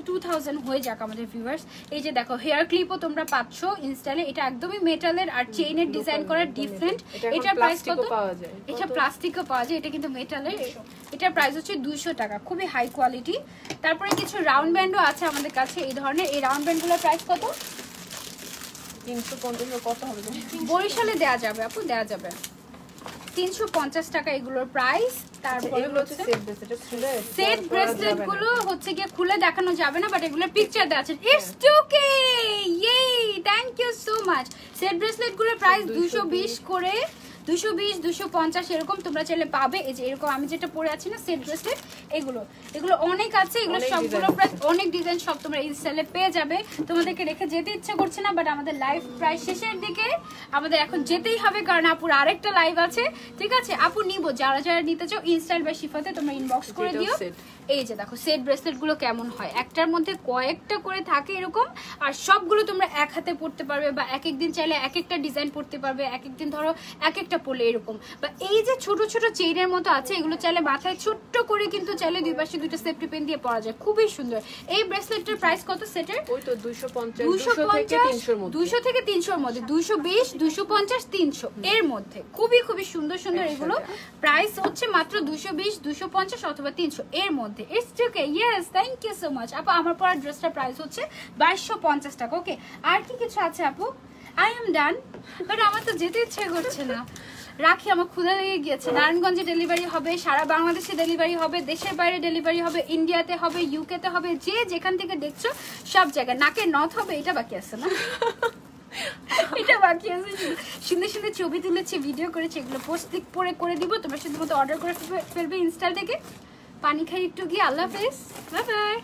2000 হয়ে যাক আমাদের ভিউয়ার্স। এই যে দেখো হেয়ার ক্লিপও তোমরা পাচ্ছ ইনস্টালে। এটা একদমই মেটালের আর চেইনের ডিজাইন করা ডিফারেন্ট। এটার প্রাইস কত? এটা প্লাস্টিকও পাওয়া যায়, এটা কিন্তু মেটালের। এটার প্রাইস হচ্ছে 200 টাকা, খুবই হাই কোয়ালিটি। তারপরে কিছু রাউন্ড ব্যান্ডও আছে আমাদের কাছে এই ধরনের। এই রাউন্ড ব্যান্ডগুলোর প্রাইস কত? 350 কত হবে? বরিশালে দেয়া যাবে আপু, দেয়া যাবে 350 টাকা এগুলোর প্রাইস। তারপরে হচ্ছে সেট ব্রেসলেট গুলো হচ্ছে গিয়ে খুলে দেখানো যাবে না, বাট এগুলোর পিকচার দেওয়া আছে। It's okay, yeah, thank you so much. Set bracelet গুলোর প্রাইস 220 করে, 220 250 এরকম তোমরা চাইলে পাবে। এই যে এরকম আমি যেটা পরে আছি না সেট ব্রেসলেট, এগুলো অনেক আছে। এগুলো সবগুলো প্রায় অনেক ডিজাইন, সব তোমরা ইনস্টালে পেয়ে যাবে। তোমাদেরকে রেখে যেতে ইচ্ছা করছে না, বাট আমাদের লাইভ প্রায় শেষের দিকে, আমাদের এখন যেতেই হবে কারণ আপুর আরেকটা লাইভ আছে। ঠিক আছে আপু, নিব যারা যারা নিতে চাও ইনস্টাইল বা শিফাতে তোমরা ইনবক্স করে দিও। এই যে দেখো সেট ব্রেসলেট গুলো কেমন হয়, একটার মধ্যে কয়েকটা করে থাকে এরকম, আর সবগুলো তোমরা এক হাতে পড়তে পারবে, বা এক একদিন চাইলে এক একটা ডিজাইন পড়তে পারবে, এক একদিন ধরো এক একটা পড়লে এরকম। বা এই যে ছোট ছোট চেইনের মতো আছে, এগুলো চাইলে মাথায় ছোট্ট করে কিন্তু চাইলে দুই পাশে দুইটা সেফটি পেন দিয়ে পরা যায়, খুবই সুন্দর। এই ব্রেসলেটটার প্রাইস কত সেটের? ওই তো 250 200 থেকে 300 এর মধ্যে, 220 250 300 এর মধ্যে, খুবই খুবই সুন্দর সুন্দর এগুলো। প্রাইস হচ্ছে মাত্র 220 250 অথবা 300 এর মধ্যে। It's okay, yes, thank you so much আপু। আমার পরা ড্রেসটার প্রাইস হচ্ছে 2250 টাকা। ওকে, আর কি কিছু আছে আপু? আই এম ডান, বাট আমার তো যেতে ইচ্ছে করছে না। রাখি, আমার ক্ষুধা লেগে গিয়েছে। নারায়ণগঞ্জে ডেলিভারি হবে, সারা বাংলাদেশে ডেলিভারি হবে, দেশের বাইরে ডেলিভারি হবে, ইন্ডিয়াতে হবে, ইউকেতে হবে, যে যেখান থেকে দেখছো সব জায়গায়। নাকের নথ হবে, এটা বাকি আছে না? এটা বাকি আছে। সুন্দর সুন্দর ছবি তুলেছি, ভিডিও করেছি, এগুলো পোস্ট করে দিব। তোমরা শুধুমাত্র অর্ডার করে ফেলবে ইনস্টা থেকে। পানি খাই একটু গিয়ে। আল্লাহ হাফেজ, বাই বাই।